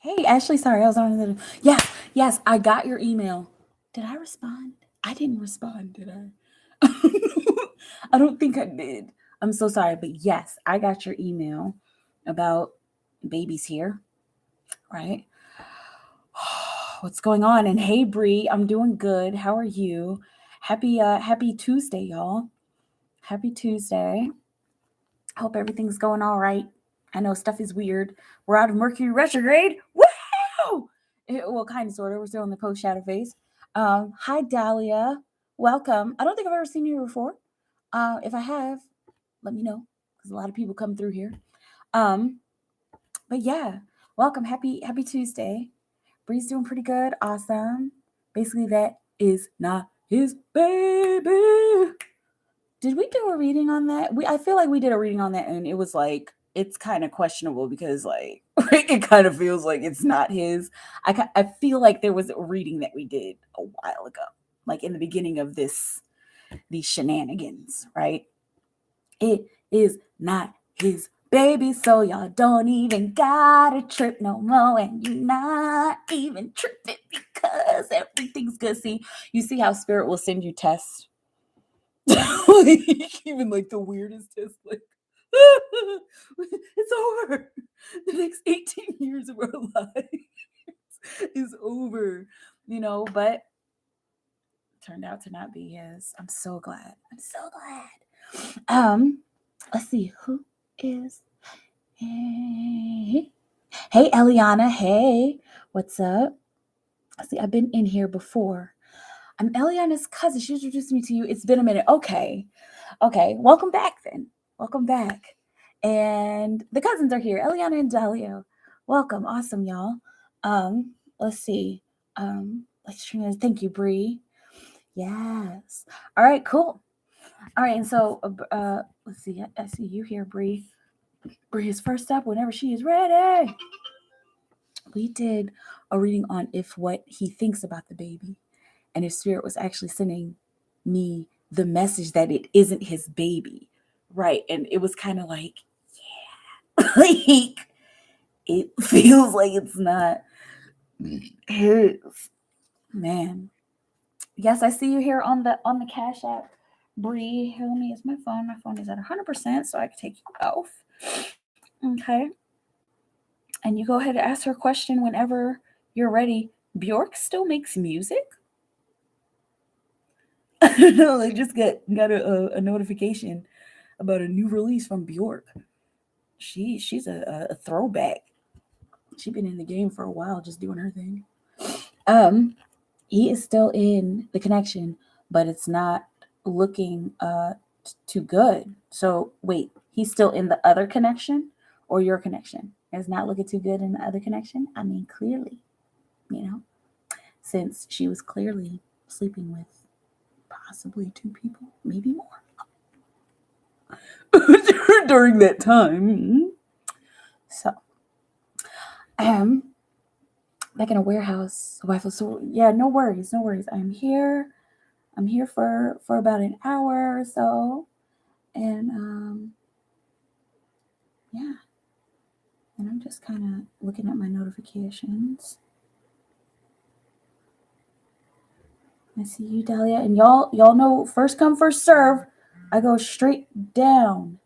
Hey, Ashley, sorry, I was on the. Yes, I got your email. Did I respond? I didn't respond, did I? I don't think I did. I'm so sorry, but yes, I got your email about babies here, right? What's going on? And hey, Bree, I'm doing good. How are you? Happy Tuesday, y'all. Happy Tuesday. Hope everything's going all right. I know stuff is weird. We're out of Mercury retrograde. Woo! Well, kind of, sort of. We're still in the post shadow phase. Hi, Dahlia. Welcome. I don't think I've ever seen you before. If I have, let me know because a lot of people come through here. But yeah, welcome. Happy Tuesday. Bree's doing pretty good. Awesome. Basically, that is not his baby. Did we do a reading on that? I feel like we did a reading on that, and it was like it's kind of questionable because like it kind of feels like it's not his. I feel like there was a reading that we did a while ago, like in the beginning of these shenanigans, right? It is not his baby, so y'all don't even gotta trip no more, and you're not even tripping because everything's good. See, you see how spirit will send you tests. Even like the weirdest test, like it's over. The next 18 years of our lives is over, but turned out to not be his. I'm so glad. Let's see who is. Hey, Eliana. Hey, what's up? Let's see, I've been in here before. I'm Eliana's cousin. She introduced me to you. It's been a minute. Okay. Welcome back then. Welcome back. And the cousins are here. Eliana and Dahlia. Welcome. Awesome, y'all. Let's see. Thank you, Bree. Yes. All right, cool. All right, and so let's see. I see you here, Bree. Bree is first up whenever she is ready. We did a reading on what he thinks about the baby. And his spirit was actually sending me the message that it isn't his baby, right? And it was kind of like, yeah, like it feels like it's not his. Man, yes, I see you here on the Cash App, Bree. Here, let me use my phone. My phone is at 100%, so I can take you off. Okay, and you go ahead and ask her a question whenever you're ready. Bjork still makes music? I don't know. I just got a notification about a new release from Bjork. She's a throwback. She's been in the game for a while, just doing her thing. He is still in the connection, but it's not looking too good. So wait, he's still in the other connection, or your connection? It's not looking too good in the other connection. I mean, clearly, since she was clearly sleeping with possibly 2 people, maybe more. During that time. So, back in a warehouse. So yeah, no worries. I'm here for about an hour or so, and yeah, and I'm just kind of looking at my notifications. I see you, Dahlia, and y'all know first come first serve. I go straight down.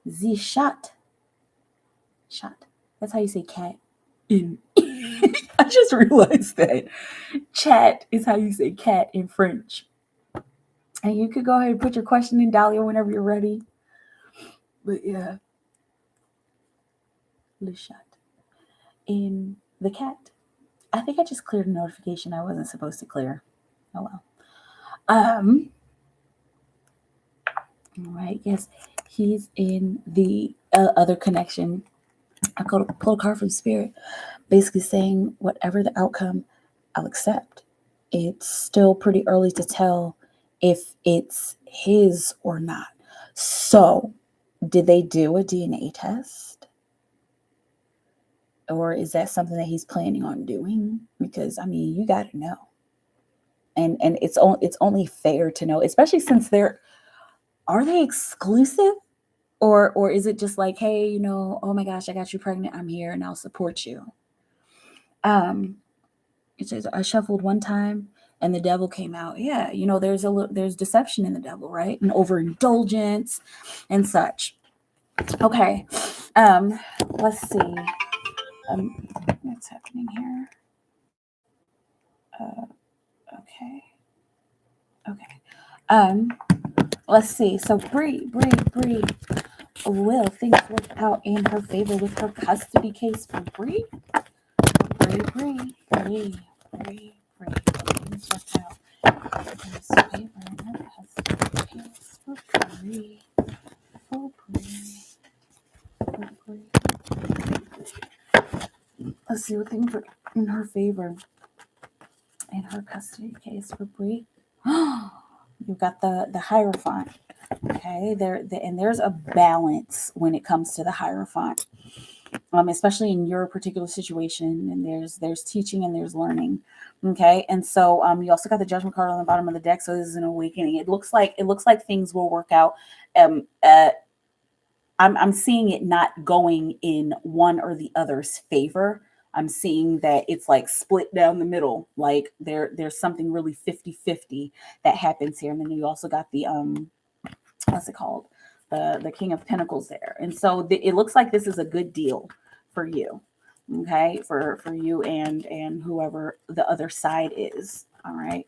The shot. That's how you say cat in I just realized that chat is how you say cat in French. And you could go ahead and put your question in, Dahlia, whenever you're ready. But yeah, le chat. In the cat. I think I just cleared a notification I wasn't supposed to clear. Oh well. All right. Yes, he's in the other connection. I pulled a card from Spirit, basically saying whatever the outcome, I'll accept. It's still pretty early to tell if it's his or not. So, did they do a DNA test? Or is that something that he's planning on doing? Because I mean, you got to know. And it's only fair to know, especially since are they exclusive? Or is it just like, hey, oh my gosh, I got you pregnant, I'm here and I'll support you. It says I shuffled one time and the devil came out. Yeah, there's deception in the devil, right? And overindulgence and such. Okay. Let's see. What's happening here? Okay. Let's see. So Bree will things work out in her favor with her custody case for Bree? Bree. Things work out in his favor in her custody case for Bree. Let's see what things work in her favor in her custody case for Bree. You've got the Hierophant. Okay, and there's a balance when it comes to the Hierophant, especially in your particular situation. And there's teaching and there's learning. Okay, and so you also got the Judgment card on the bottom of the deck. So this is an awakening. It looks like things will work out. I'm seeing it not going in one or the other's favor. I'm seeing that it's like split down the middle. Like there's something really 50-50 that happens here. And then you also got the what's it called? The King of Pentacles there. And so it looks like this is a good deal for you. Okay, for you and whoever the other side is. All right.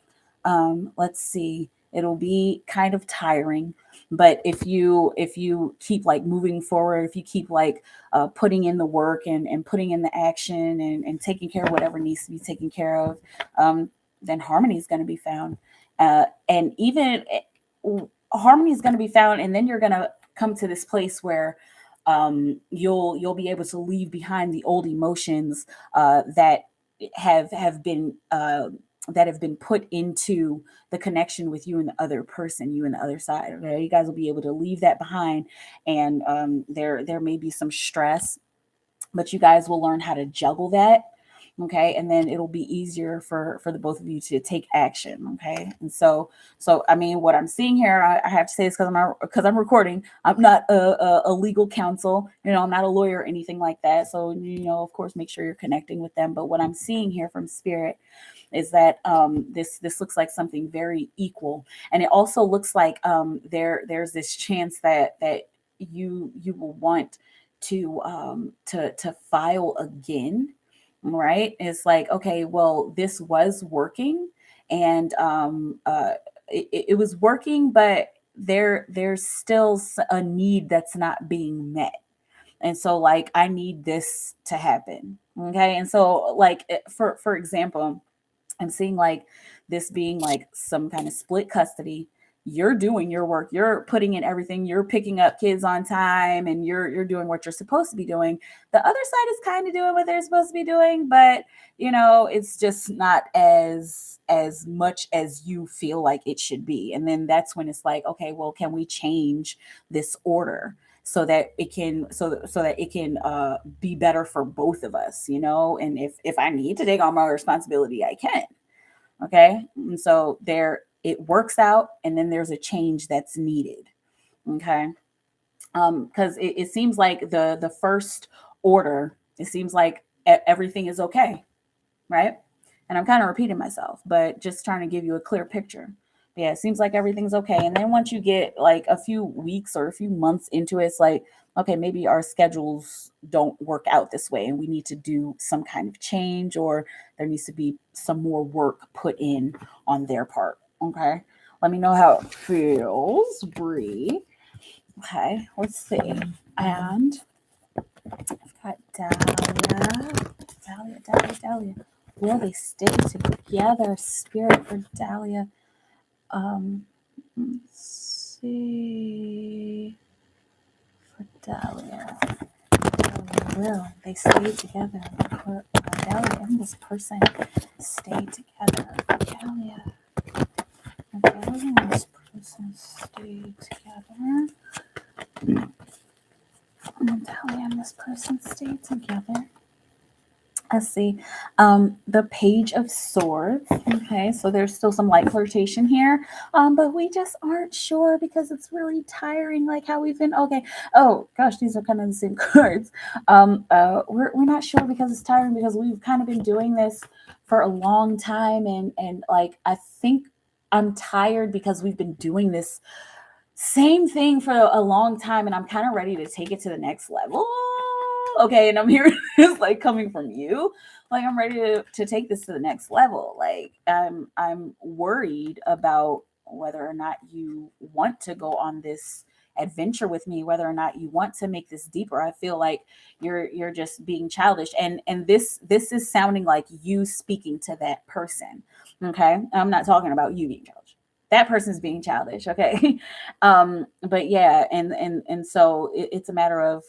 Let's see. It'll be kind of tiring, but if you keep like moving forward, if you keep like putting in the work and putting in the action and taking care of whatever needs to be taken care of, then harmony is going to be found. And even harmony is going to be found, and then you're going to come to this place where you'll be able to leave behind the old emotions that have been put into the connection with you and the other person, you and the other side. Okay, you guys will be able to leave that behind, and there may be some stress, but you guys will learn how to juggle that. Okay, and then it'll be easier for the both of you to take action. Okay, and so I mean, what I'm seeing here, I have to say this because I'm recording. I'm not a legal counsel, I'm not a lawyer or anything like that. So of course, make sure you're connecting with them. But what I'm seeing here from Spirit is that this looks like something very equal, and it also looks like there's this chance that you will want to file again. Right? It's like, okay, well, this was working, and it was working, but there's still a need that's not being met, and so like I need this to happen. Okay, and so like for example, I'm seeing like this being like some kind of split custody. You're doing your work, you're putting in everything, you're picking up kids on time, and you're doing what you're supposed to be doing. The other side is kind of doing what they're supposed to be doing, but it's just not as much as you feel like it should be. And then that's when it's like, okay, well, can we change this order so that it can be better for both of us, and if I need to take on my responsibility, I can. Okay, and so there it works out, and then there's a change that's needed. Okay, because it seems like the first order, it seems like everything is okay, right? And I'm kind of repeating myself, but just trying to give you a clear picture. Yeah, it seems like everything's okay, and then once you get like a few weeks or a few months into it, it's like, okay, maybe our schedules don't work out this way and we need to do some kind of change, or there needs to be some more work put in on their part. Okay. Let me know how it feels. Breathe. Okay. Let's see. And I've got Dahlia. Will they stay together? Spirit for Dahlia. Let's see. For Dahlia. Will they stay together? For Dahlia and this person stay together. Dahlia. Dahlia and this person stay together. Dahlia and this person stay together. Let's see. The Page of Swords. Okay, so there's still some light flirtation here, but we just aren't sure because it's really tiring, like how we've been. Okay. Oh gosh, these are kind of the same cards. We're not sure because it's tiring because we've kind of been doing this for a long time, and like I think I'm tired because we've been doing this same thing for a long time, and I'm kind of ready to take it to the next level. Okay, and I'm hearing this like coming from you. Like I'm ready to take this to the next level. Like I'm worried about whether or not you want to go on this adventure with me, whether or not you want to make this deeper. I feel like you're just being childish, and this is sounding like you speaking to that person. Okay, I'm not talking about you being childish. That person's being childish. Okay. But yeah, and so it's a matter of,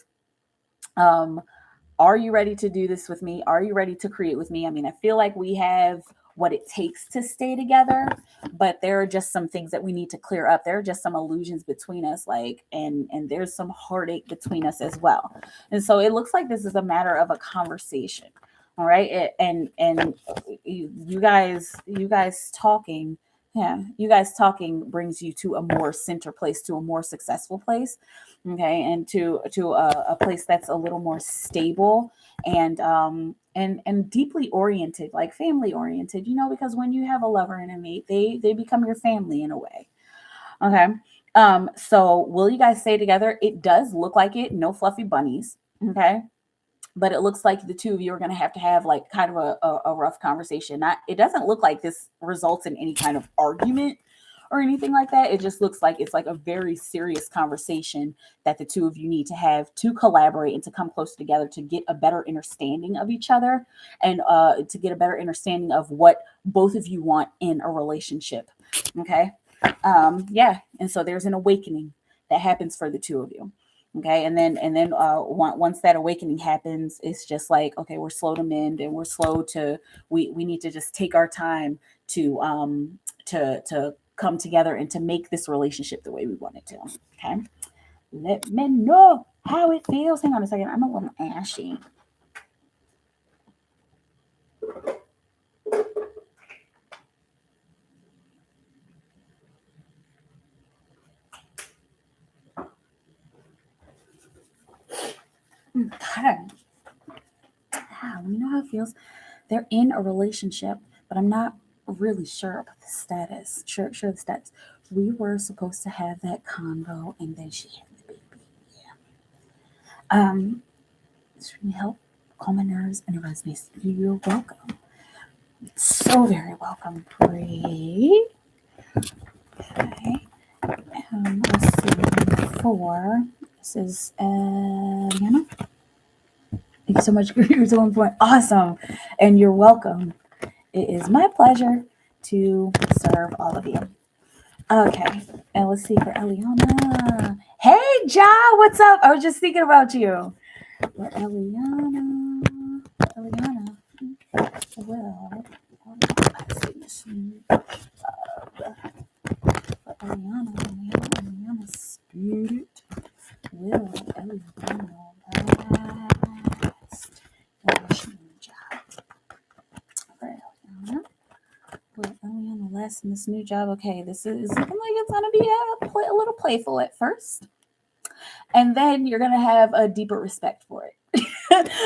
are you ready to do this with me? Are you ready to create with me? I mean, I feel like we have what it takes to stay together, but there are just some things that we need to clear up. There are just some illusions between us, like, and there's some heartache between us as well. And so it looks like this is a matter of a conversation. All right. And you guys talking, yeah, you guys talking brings you to a more center place, to a more successful place. Okay, and to a place that's a little more stable and deeply oriented, like family oriented, because when you have a lover and a mate, they become your family in a way. Okay. So will you guys stay together? It does look like it. No fluffy bunnies. Okay. But it looks like the two of you are going to have like kind of a rough conversation. It doesn't look like this results in any kind of argument or anything like that. It just looks like it's like a very serious conversation that the two of you need to have to collaborate and to come closer together to get a better understanding of each other, and to get a better understanding of what both of you want in a relationship. Okay. Yeah. And so there's an awakening that happens for the two of you. Okay. And then once that awakening happens, it's just like, okay, we're slow to mend, and we're slow to, we need to just take our time to come together and to make this relationship the way we want it to. Okay. Let me know how it feels. Hang on a second. I'm a little ashy. Okay. We know how it feels. They're in a relationship, but I'm not really sure about the status. Sure the status. We were supposed to have that convo, and then she had the baby. Yeah. This really help calm my nerves and arouse me. You're welcome. So very welcome. Breathe. Okay. Let's see. 4. This is Liana. Thank you so much. You're so important. Awesome. And you're welcome. It is my pleasure to serve all of you. Okay. And let's see for Eliana. Hey, Ja, what's up? I was just thinking about you. For Eliana. Well, Eliana Spirit. Will Eliana last? For Eliana. Will Eliana last in this new job? Okay, this is looking like it's going to be a little playful at first. And then you're going to have a deeper respect for it.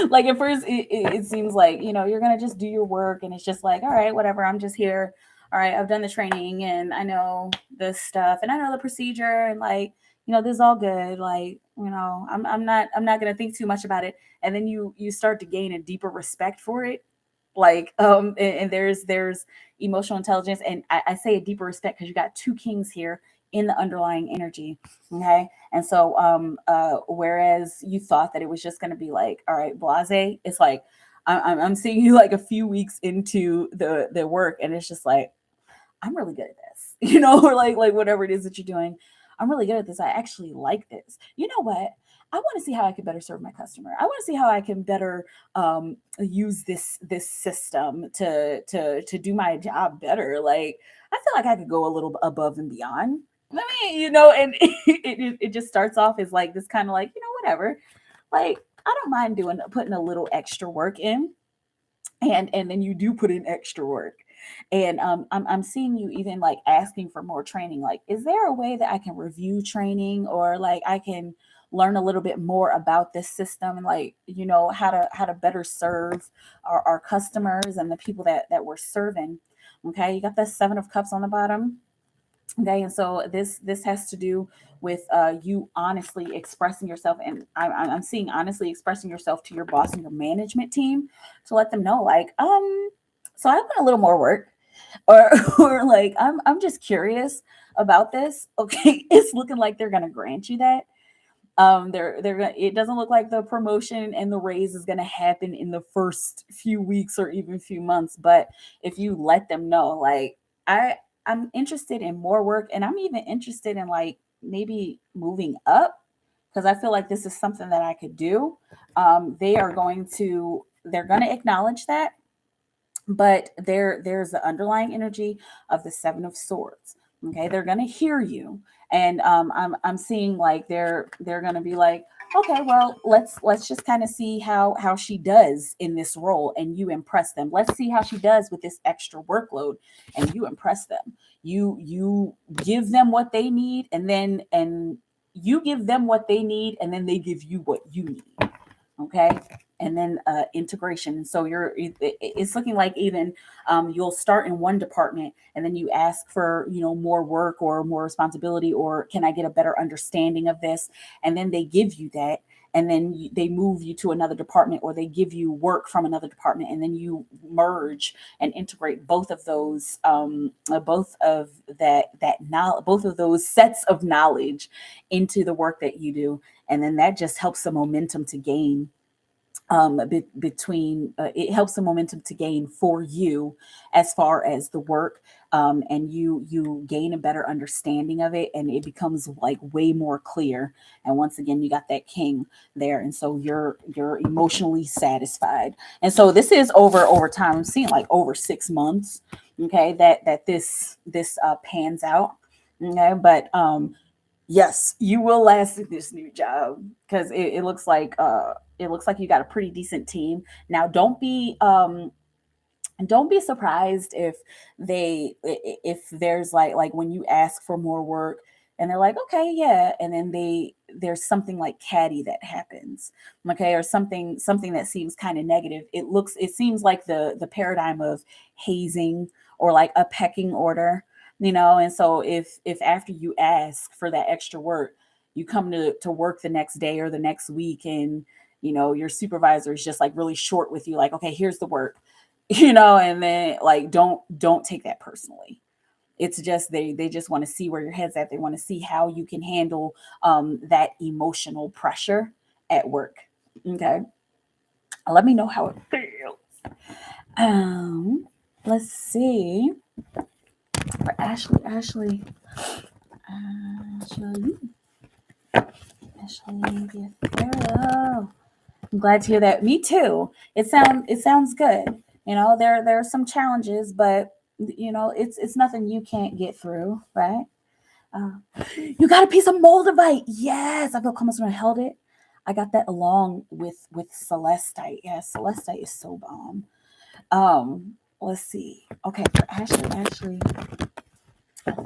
Like at first, it seems like, you're going to just do your work, and it's just like, all right, whatever, I'm just here. All right, I've done the training, and I know this stuff, and I know the procedure, and like, this is all good. Like, I'm not going to think too much about it. And then you start to gain a deeper respect for it. Like, and there's emotional intelligence. And I say a deeper respect because you got two kings here in the underlying energy. Okay. And so, whereas you thought that it was just going to be like, all right, blase, it's like, I'm seeing you like a few weeks into the work, and it's just like, I'm really good at this, or like whatever it is that you're doing. I'm really good at this. I actually like this. You know what? I want to see how I can better serve my customer. I want to see how I can better use this system to do my job better. Like, I feel like I could go a little above and beyond. I mean, and it just starts off as like this kind of like, whatever. Like, I don't mind putting a little extra work in, and then you do put in extra work. And I'm seeing you even like asking for more training. Like, is there a way that I can review training, or like I can learn a little bit more about this system, and like, how to better serve our customers and the people that we're serving. Okay, you got the 7 of Cups on the bottom. Okay, and so this has to do with you honestly expressing yourself, and I'm seeing honestly expressing yourself to your boss and your management team to let them know, like, so I want a little more work, or or like, I'm just curious about this. Okay, it's looking like they're gonna grant you that. They're gonna, it doesn't look like the promotion and the raise is gonna happen in the first few weeks or even few months, but if you let them know, like, I I'm interested in more work, and I'm even interested in like maybe moving up, because I feel like this is something that I could do. They're going to acknowledge that, but there's the underlying energy of the 7 of Swords. Okay, they're going to hear you, and I'm seeing like they're going to be like, okay, well, let's just kind of see how she does in this role, and you impress them. Let's see how she does with this extra workload, and you impress them. You give them what they need, and you give them what they need, and then they give you what you need. Okay, and then integration. So it's looking like even you'll start in one department, and then you ask for more work or more responsibility, or can I get a better understanding of this, and then they give you that, and then they move you to another department, or they give you work from another department, and then you merge and integrate both of those, both of that knowledge, both of those sets of knowledge into the work that you do, and then that just helps the momentum to gain, between it helps the momentum to gain for you as far as the work, and you gain a better understanding of it, and it becomes like way more clear. And once again, you got that king there, and so you're emotionally satisfied. And so this is over time. I'm seeing like over 6 months. Okay, that this pans out. Okay, but yes, you will last in this new job, because it looks like you got a pretty decent team. Now, don't be surprised if there's like when you ask for more work, and they're like, okay, yeah, and then there's something like catty that happens. Okay, or something that seems kind of negative. It seems like the paradigm of hazing, or like a pecking order. And so if after you ask for that extra work, you come to work the next day or the next week, and your supervisor is just like really short with you, like, okay, here's the work, and then like, don't take that personally. It's just they just want to see where your head's at. They want to see how you can handle that emotional pressure at work. Okay, let me know how it feels. um let's see, for Ashley, Ashley, the Ethereal. I'm glad to hear that. Me too. It sounds good. There are some challenges, but it's nothing you can't get through, right? Uh, you got a piece of moldavite. Yes, I feel almost when I held it. I got that along with celestite. Yeah, celestite is so bomb. Let's see. Okay, for Ashley, the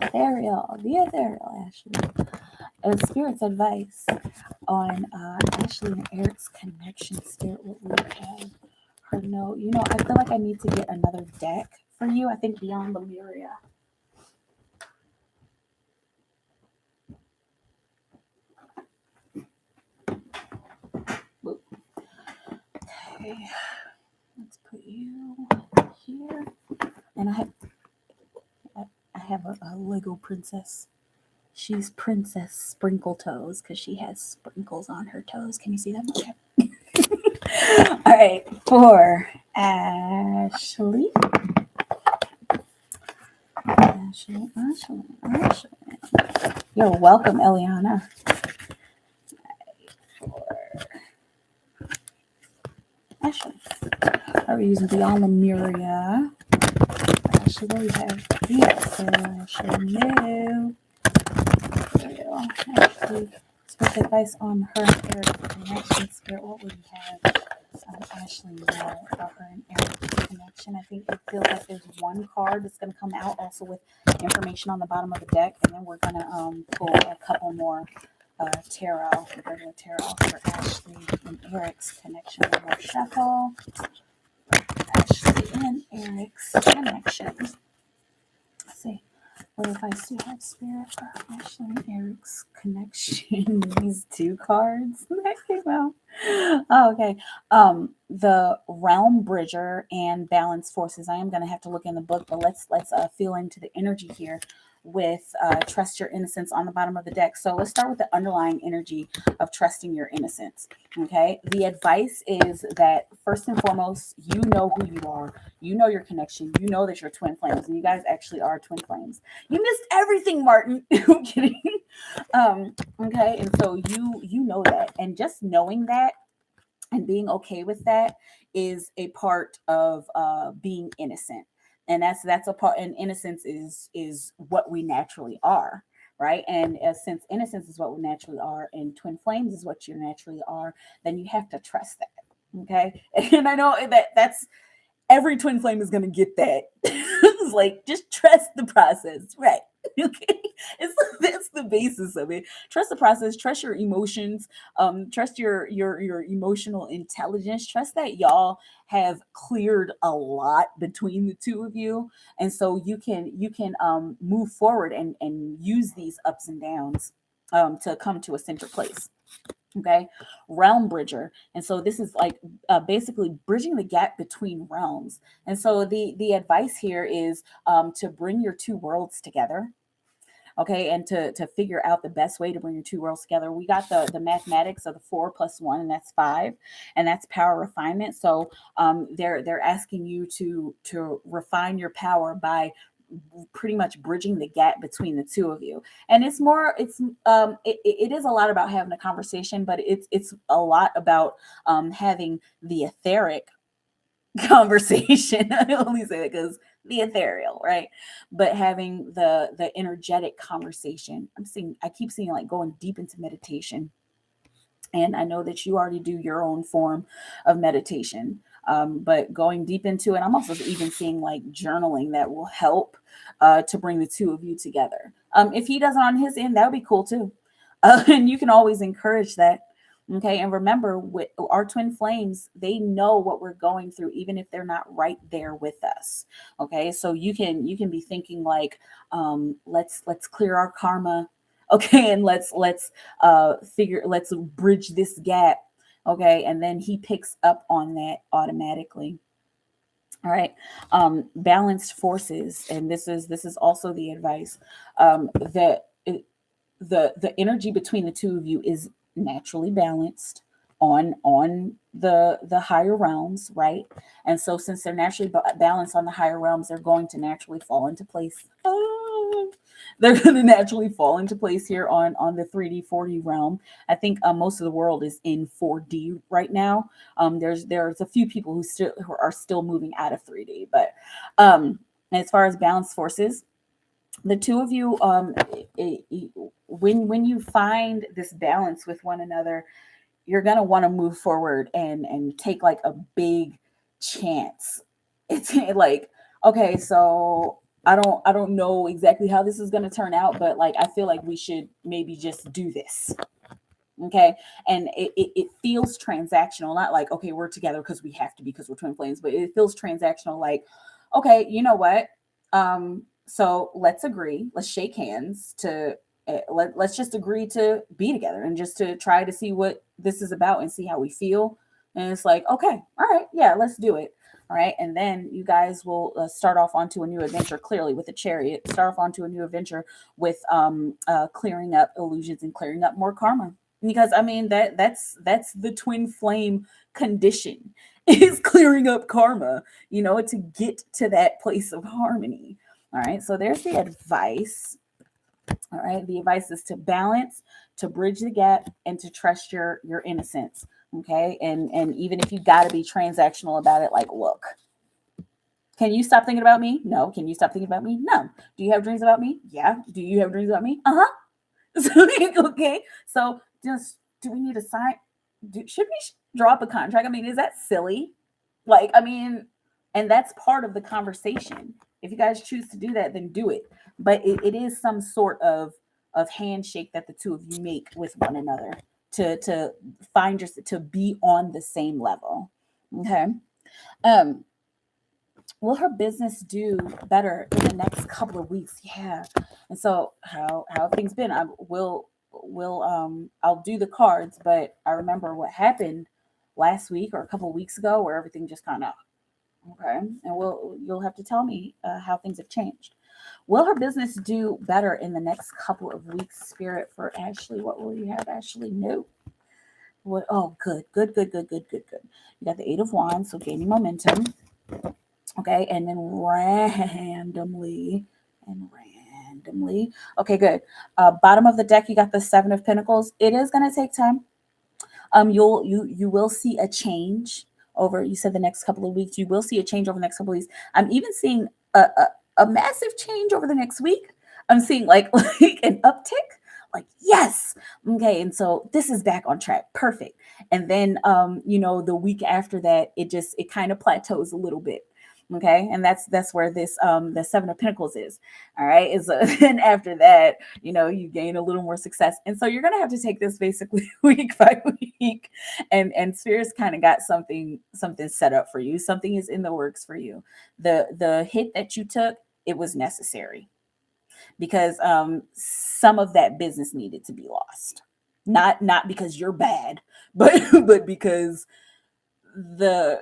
ethereal Ashley. Spirit's advice on Ashley and Eric's connection. Spirit, what we have her know. I feel like I need to get another deck for you. I think Beyond Lemuria. Okay, let's put you here. And I have a Lego princess. She's Princess Sprinkle Toes because she has sprinkles on her toes. Can you see that? Okay. All right, for Ashley. Ashley. You're welcome, Eliana. Ashley. Are we using Beyond Lemuria? Ashley, what do we have? Yes, Ashley, no. There we go. Ashley, special advice on her and Eric's connection. Spirit, what would we have? Ashley know about her and Eric's connection. I think it feels like there's one card that's going to come out also with information on the bottom of the deck, and then we're going to pull a couple more tarot, regular tarot for Ashley and Eric's connection. One more shuffle. Ashley and Eric's connection. Let's see. What advice do you have, Spirit, for Ashley and Eric's connection? These two cards that came out. Oh, okay. The Realm Bridger and Balance Forces. I am going to have to look in the book, but let's feel into the energy here with Trust Your Innocence on the bottom of the deck. So let's start with the underlying energy of trusting your innocence. Okay. The advice is that first and foremost, you know who you are. You know your connection. You know that you're twin flames, and you guys actually are twin flames. You missed everything, Martin. I'm kidding. Okay. And so you know that, and just knowing that and being okay with that is a part of being innocent. And that's a part, and innocence is what we naturally are, right? And since innocence is what we naturally are and twin flames is what you naturally are, then you have to trust that. Okay. And I know that's every twin flame is going to get that. It's like, just trust the process, right? Okay, that's the basis of it. Trust the process. Trust your emotions. Trust your emotional intelligence. Trust that y'all have cleared a lot between the two of you, and so you can move forward and use these ups and downs to come to a center place. Okay, realm bridger, and so this is like basically bridging the gap between realms. And so the advice here is to bring your two worlds together. Okay, and to figure out the best way to bring your two worlds together. We got the mathematics of the 4 + 1, and that's 5, and that's power refinement. So they're asking you to refine your power by pretty much bridging the gap between the two of you. And it is a lot about having a conversation, but it's a lot about having the etheric conversation. I only say that because the ethereal, right? But having the energetic conversation. I keep seeing like going deep into meditation. And I know that you already do your own form of meditation. But going deep into it, I'm also even seeing like journaling that will help to bring the two of you together. If he does it on his end, that would be cool too. And you can always encourage that. Okay. And remember, with our twin flames, they know what we're going through, even if they're not right there with us. Okay. So you can be thinking like, let's clear our karma. Okay. And let's bridge this gap. Okay. And then he picks up on that automatically. All right. Balanced forces. And this is also the advice. The energy between the two of you is naturally balanced on the higher realms, right? And so since they're naturally balanced on the higher realms, they're going to naturally fall into place. They're going to naturally fall into place here on the 3D 4D realm. I think most of the world is in 4D right now. There's a few people who are still moving out of 3D, but as far as balanced forces, the two of you, when you find this balance with one another, you're going to want to move forward and take like a big chance. It's like, okay, so I don't know exactly how this is going to turn out, but like I feel like we should maybe just do this. Okay. And it feels transactional, not like, okay, we're together because we have to be because we're twin flames, but it feels transactional, like, okay, you know what? So let's agree, let's shake hands to let's just agree to be together and just to try to see what this is about and see how we feel. And it's like, okay, all right, yeah, let's do it. All right. And then you guys will start off onto a new adventure, clearly with a chariot, start off onto a new adventure with clearing up illusions and clearing up more karma. Because I mean that's the twin flame condition is clearing up karma, to get to that place of harmony. All right. So there's the advice. All right. The advice is to balance, to bridge the gap, and to trust your innocence. Okay. And even if you got to be transactional about it, like, look, can you stop thinking about me? No. Can you stop thinking about me? No. Do you have dreams about me? Yeah. Do you have dreams about me? Uh huh. Okay. So just, do we need to sign? Should we draw up a contract? I mean, is that silly? Like, I mean, and that's part of the conversation. If you guys choose to do that, then do it. But it is some sort of handshake that the two of you make with one another to find your to be on the same level. Okay. Um, will her business do better in the next couple of weeks? Yeah. And so how have things been? I will I'll do the cards, but I remember what happened last week or a couple of weeks ago where everything just kind of okay. And you'll have to tell me how things have changed. Will her business do better in the next couple of weeks, Spirit, for Ashley? What will you have, Ashley? No. What? Oh, good, good, good, good, good, good, good. You got the Eight of Wands, so gaining momentum. Okay, and then randomly. Okay, good. Bottom of the deck, you got the Seven of Pentacles. It is going to take time. You will see a change over. You said the next couple of weeks. You will see a change over the next couple of weeks. I'm even seeing a massive change over the next week. I'm seeing like an uptick. Like, yes. Okay. And so this is back on track. Perfect. And then the week after that, it kind of plateaus a little bit. Okay. And that's where this the Seven of Pentacles is. All right. Is and after that, you gain a little more success. And so you're gonna have to take this basically week by week. And Spirits kind of got something set up for you. Something is in the works for you. The hit that you took, it was necessary because some of that business needed to be lost. Not because you're bad, but but because the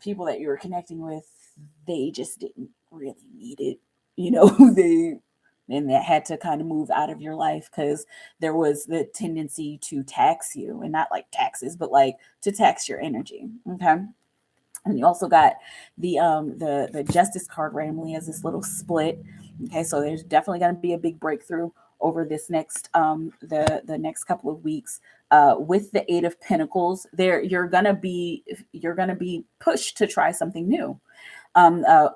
people that you were connecting with, they just didn't really need it. They and that had to kind of move out of your life because there was the tendency to tax you, and not like taxes, but like to tax your energy. Okay. And you also got the Justice card randomly as this little split. Okay, so there's definitely going to be a big breakthrough over this next the next couple of weeks. With the Eight of Pentacles, you're gonna be pushed to try something new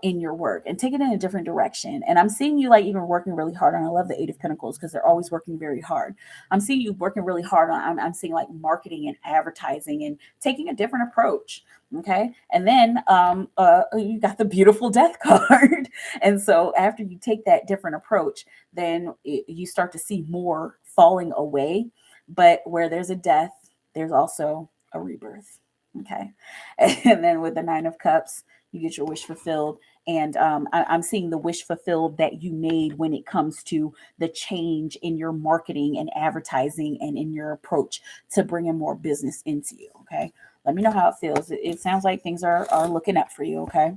in your work and take it in a different direction. And I'm seeing you like even working really hard on. I love the Eight of Pentacles because they're always working very hard. I'm seeing you working really hard on. I'm seeing like marketing and advertising and taking a different approach. Okay, and then you got the beautiful Death card. And so after you take that different approach, then you start to see more falling away. But where there's a death, there's also a rebirth. Okay, and then with the Nine of Cups, you get your wish fulfilled. And I'm seeing the wish fulfilled that you made when it comes to the change in your marketing and advertising and in your approach to bringing more business into you. Okay. Let me know how it feels. It sounds like things are looking up for you. Okay.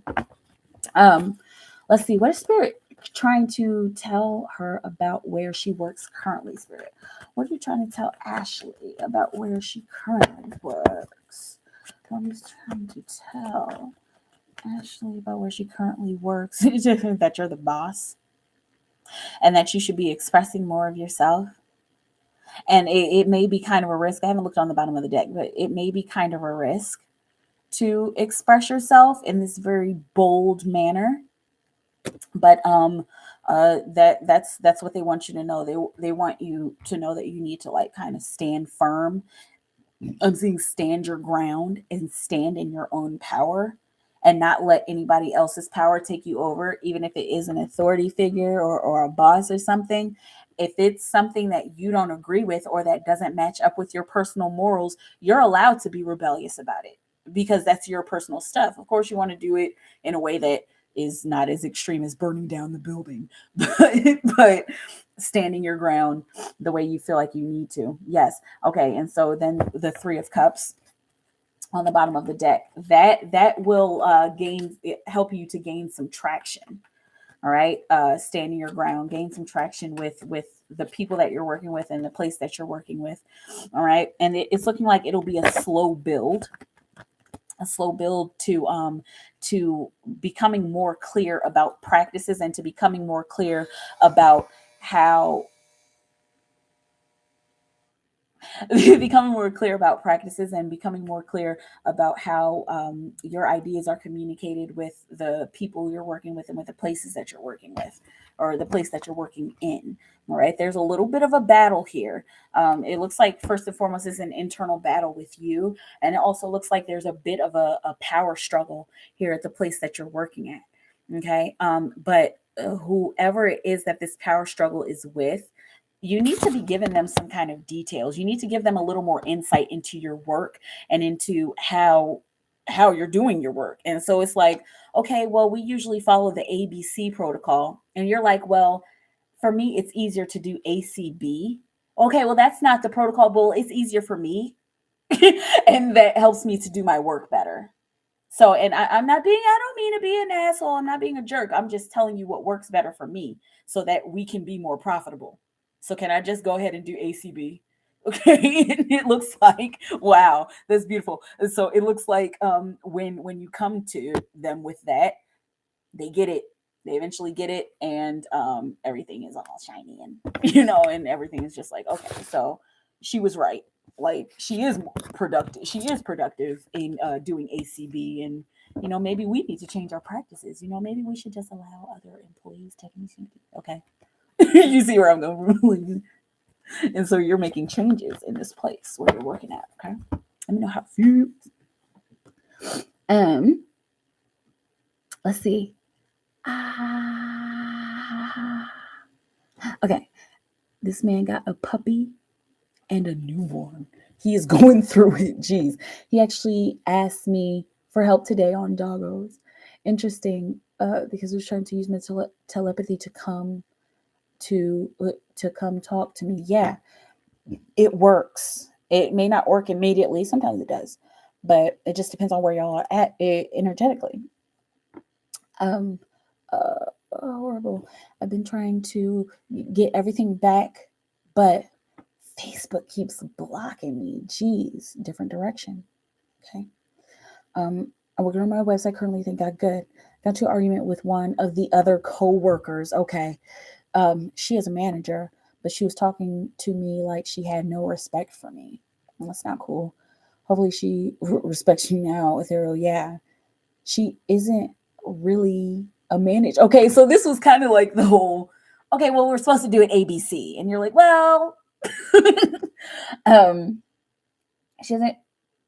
Let's see. What is Spirit trying to tell her about where she works currently, Spirit? What are you trying to tell Ashley about where she currently works? What are you trying to tell Ashley about where she currently works? That you're the boss and that you should be expressing more of yourself. And it may be kind of a risk. I haven't looked on the bottom of the deck, but it may be kind of a risk to express yourself in this very bold manner. But that's what they want you to know. They want you to know that you need to like kind of stand firm. I'm seeing stand your ground and stand in your own power and not let anybody else's power take you over, even if it is an authority figure or a boss or something. If it's something that you don't agree with or that doesn't match up with your personal morals, you're allowed to be rebellious about it because that's your personal stuff. Of course, you want to do it in a way that is not as extreme as burning down the building, but standing your ground the way you feel like you need to. Yes. Okay. And so then the Three of Cups. on the bottom of the deck. That will help you to gain some traction. All right, standing your ground, gain some traction with the people that you're working with and the place that you're working with. All right, and it's looking like it'll be a slow build, to becoming more clear about practices and to becoming more clear about how becoming more clear about practices and becoming more clear about how your ideas are communicated with the people you're working with and with the places that you're working with or the place that you're working in. All right, there's a little bit of a battle here. It looks like first and foremost is an internal battle with you, and it also looks like there's a bit of a power struggle here at the place that you're working at. Okay, but whoever it is that this power struggle is with, you need to be giving them some kind of details. You need to give them a little more insight into your work and into how you're doing your work. And so it's like, okay, well, we usually follow the ABC protocol. And you're like, well, for me, it's easier to do ACB. Okay, well, that's not the protocol, but it's easier for me. And that helps me to do my work better. So, and I don't mean to be an asshole. I'm not being a jerk. I'm just telling you what works better for me so that we can be more profitable. So, can I just go ahead and do ACB? Okay. It looks like, wow, that's beautiful. So, it looks like when you come to them with that, they get it. They eventually get it, and everything is all shiny and and everything is just like, okay, so she was right. Like she is productive. She is productive in doing ACB, and maybe we need to change our practices. Maybe we should just allow other employees, technicians. Okay, you see where I'm going, and so you're making changes in this place where you're working at. Okay, let me know how it feels. Let's see. Okay, this man got a puppy and a newborn. He is going through it. Jeez. He actually asked me for help today on doggos. Interesting, because he was trying to use my telepathy to come talk to me. Yeah, it works. It may not work immediately. Sometimes it does, but it just depends on where y'all are at energetically. Horrible. I've been trying to get everything back, but Facebook keeps blocking me. Jeez, different direction. Okay. I'm working on my website currently. Thank God. Good. Got to an argument with one of the other co-workers. Okay. She is a manager, but she was talking to me like she had no respect for me. That's not cool. Hopefully she respects you now, Ethereal. Yeah. She isn't really a manager. Okay, so this was kind of like the whole, okay, well, we're supposed to do it ABC. And you're like, well, she isn't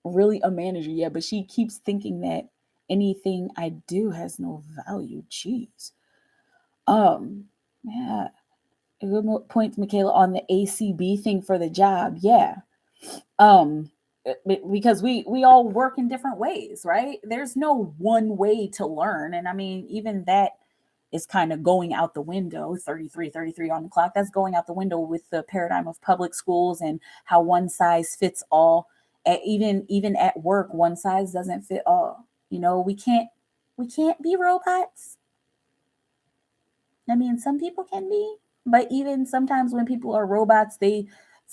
really a manager yet, but she keeps thinking that anything I do has no value. Jeez. Yeah. A good point, Michaela, on the ACB thing for the job. Yeah. Because we all work in different ways, right? There's no one way to learn. And I mean, even that is kind of going out the window. 33 on the clock, that's going out the window with the paradigm of public schools and how one size fits all. Even at work, one size doesn't fit all. We can't be robots. I mean, some people can be, but even sometimes when people are robots, they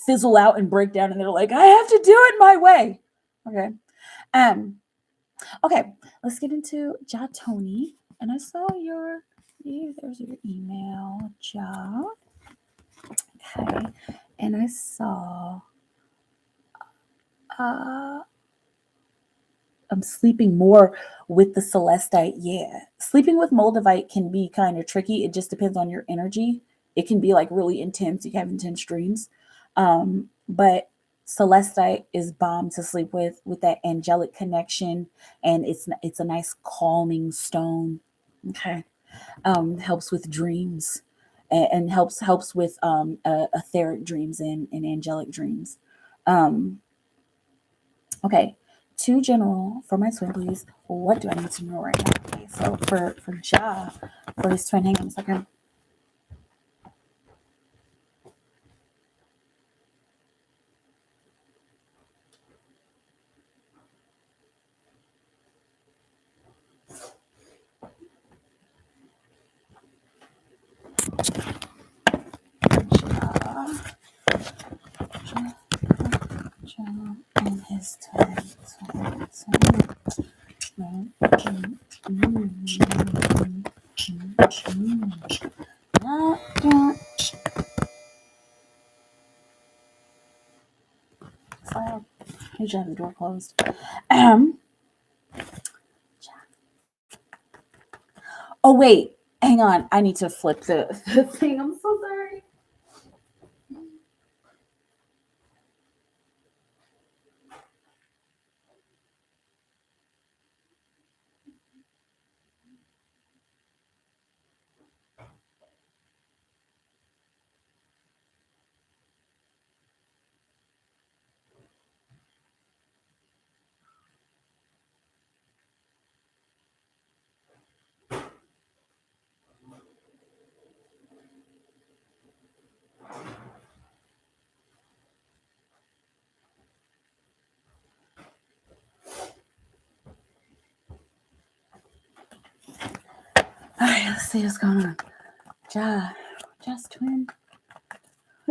fizzle out and break down and they're like, I have to do it my way. Okay. Okay, let's get into Ja Tony. And I saw there's your email, Ja. Okay. And I saw I'm sleeping more with the Celestite. Yeah. Sleeping with Moldavite can be kind of tricky. It just depends on your energy. It can be like really intense. You can have intense dreams. But Celestite is bomb to sleep with that angelic connection. And it's a nice calming stone. Okay. Helps with dreams and helps with etheric dreams and angelic dreams. Okay. Too general for my twin, please. What do I need to know right now? Okay, so for Ja, for his twin, hang on a second. just I usually have the door closed. Oh wait, hang on. I need to flip the thing. I'm so sorry. All right, let's see what's going on. Just twin.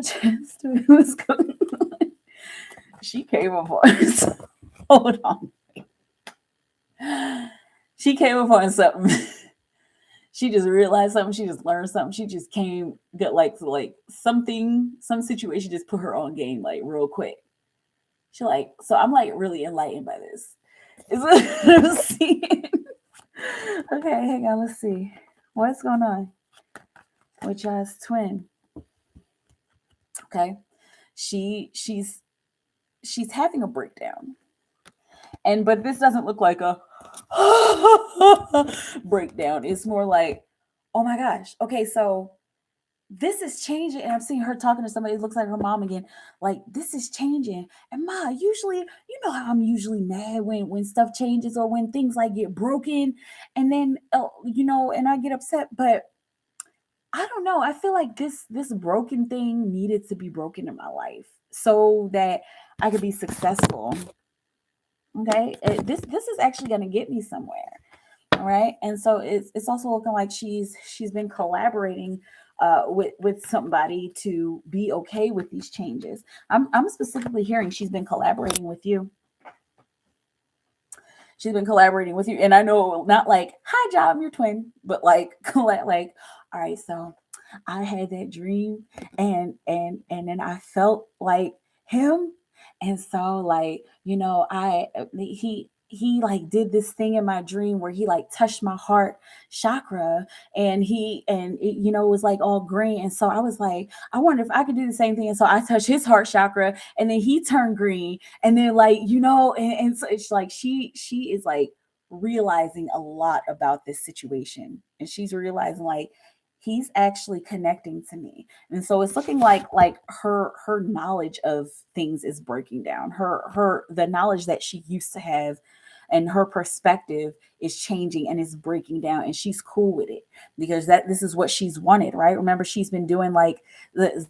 Just twin. What's going on? She came up on. Hold on. She came up on something. She just realized something. She just learned something. She just got like something, some situation just put her on game like real quick. She like, so I'm like really enlightened by this. Is what I'm seeing. Okay, hang on. Let's see what's going on with Jazz twin. Okay, she's having a breakdown, but this doesn't look like a breakdown. It's more like, oh my gosh. Okay, so this is changing, and I'm seeing her talking to somebody. It looks like her mom again. Like, this is changing, and Ma, usually, you know how I'm usually mad when stuff changes or when things like get broken, and then and I get upset. But I don't know. I feel like this broken thing needed to be broken in my life so that I could be successful. Okay, this is actually going to get me somewhere. All right, and so it's also looking like she's been collaborating with somebody to be okay with these changes. I'm specifically hearing she's been collaborating with you. She's been collaborating with you, and I know not like, hi, Job, I'm your twin, but like all right, so I had that dream, and then I felt like him, and so like he like did this thing in my dream where he like touched my heart chakra, and it was like all green, and so I was like, I wonder if I could do the same thing, and so I touched his heart chakra, and then he turned green, and then and so it's like she is like realizing a lot about this situation, and she's realizing like he's actually connecting to me, and so it's looking like her knowledge of things is breaking down. The knowledge that she used to have and her perspective is changing and is breaking down, and she's cool with it because this is what she's wanted, right? Remember, she's been doing like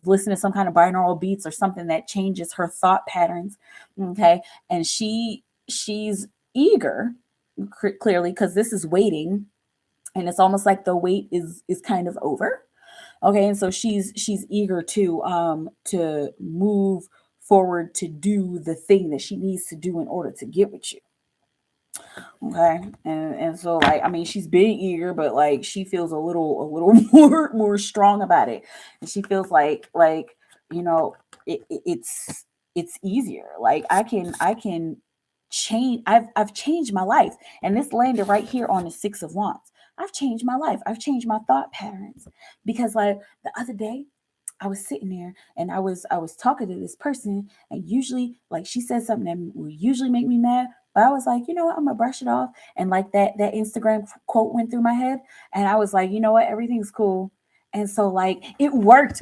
listening to some kind of binaural beats or something that changes her thought patterns. Okay, and she's eager, clearly, because this is waiting, and it's almost like the wait is kind of over. Okay, and so she's eager to move forward to do the thing that she needs to do in order to get with you. Okay, and so like, I mean, she's being eager, but like she feels a little more strong about it, and she feels like it's easier. Like I can change. I've changed my life, and this landed right here on the Six of Wands. I've changed my life. I've changed my thought patterns because like the other day I was sitting there and I was talking to this person, and usually like she said something that would usually make me mad, but I was like, you know what, I'm gonna brush it off. And like that Instagram quote went through my head, and I was like, you know what, everything's cool. And so like it worked,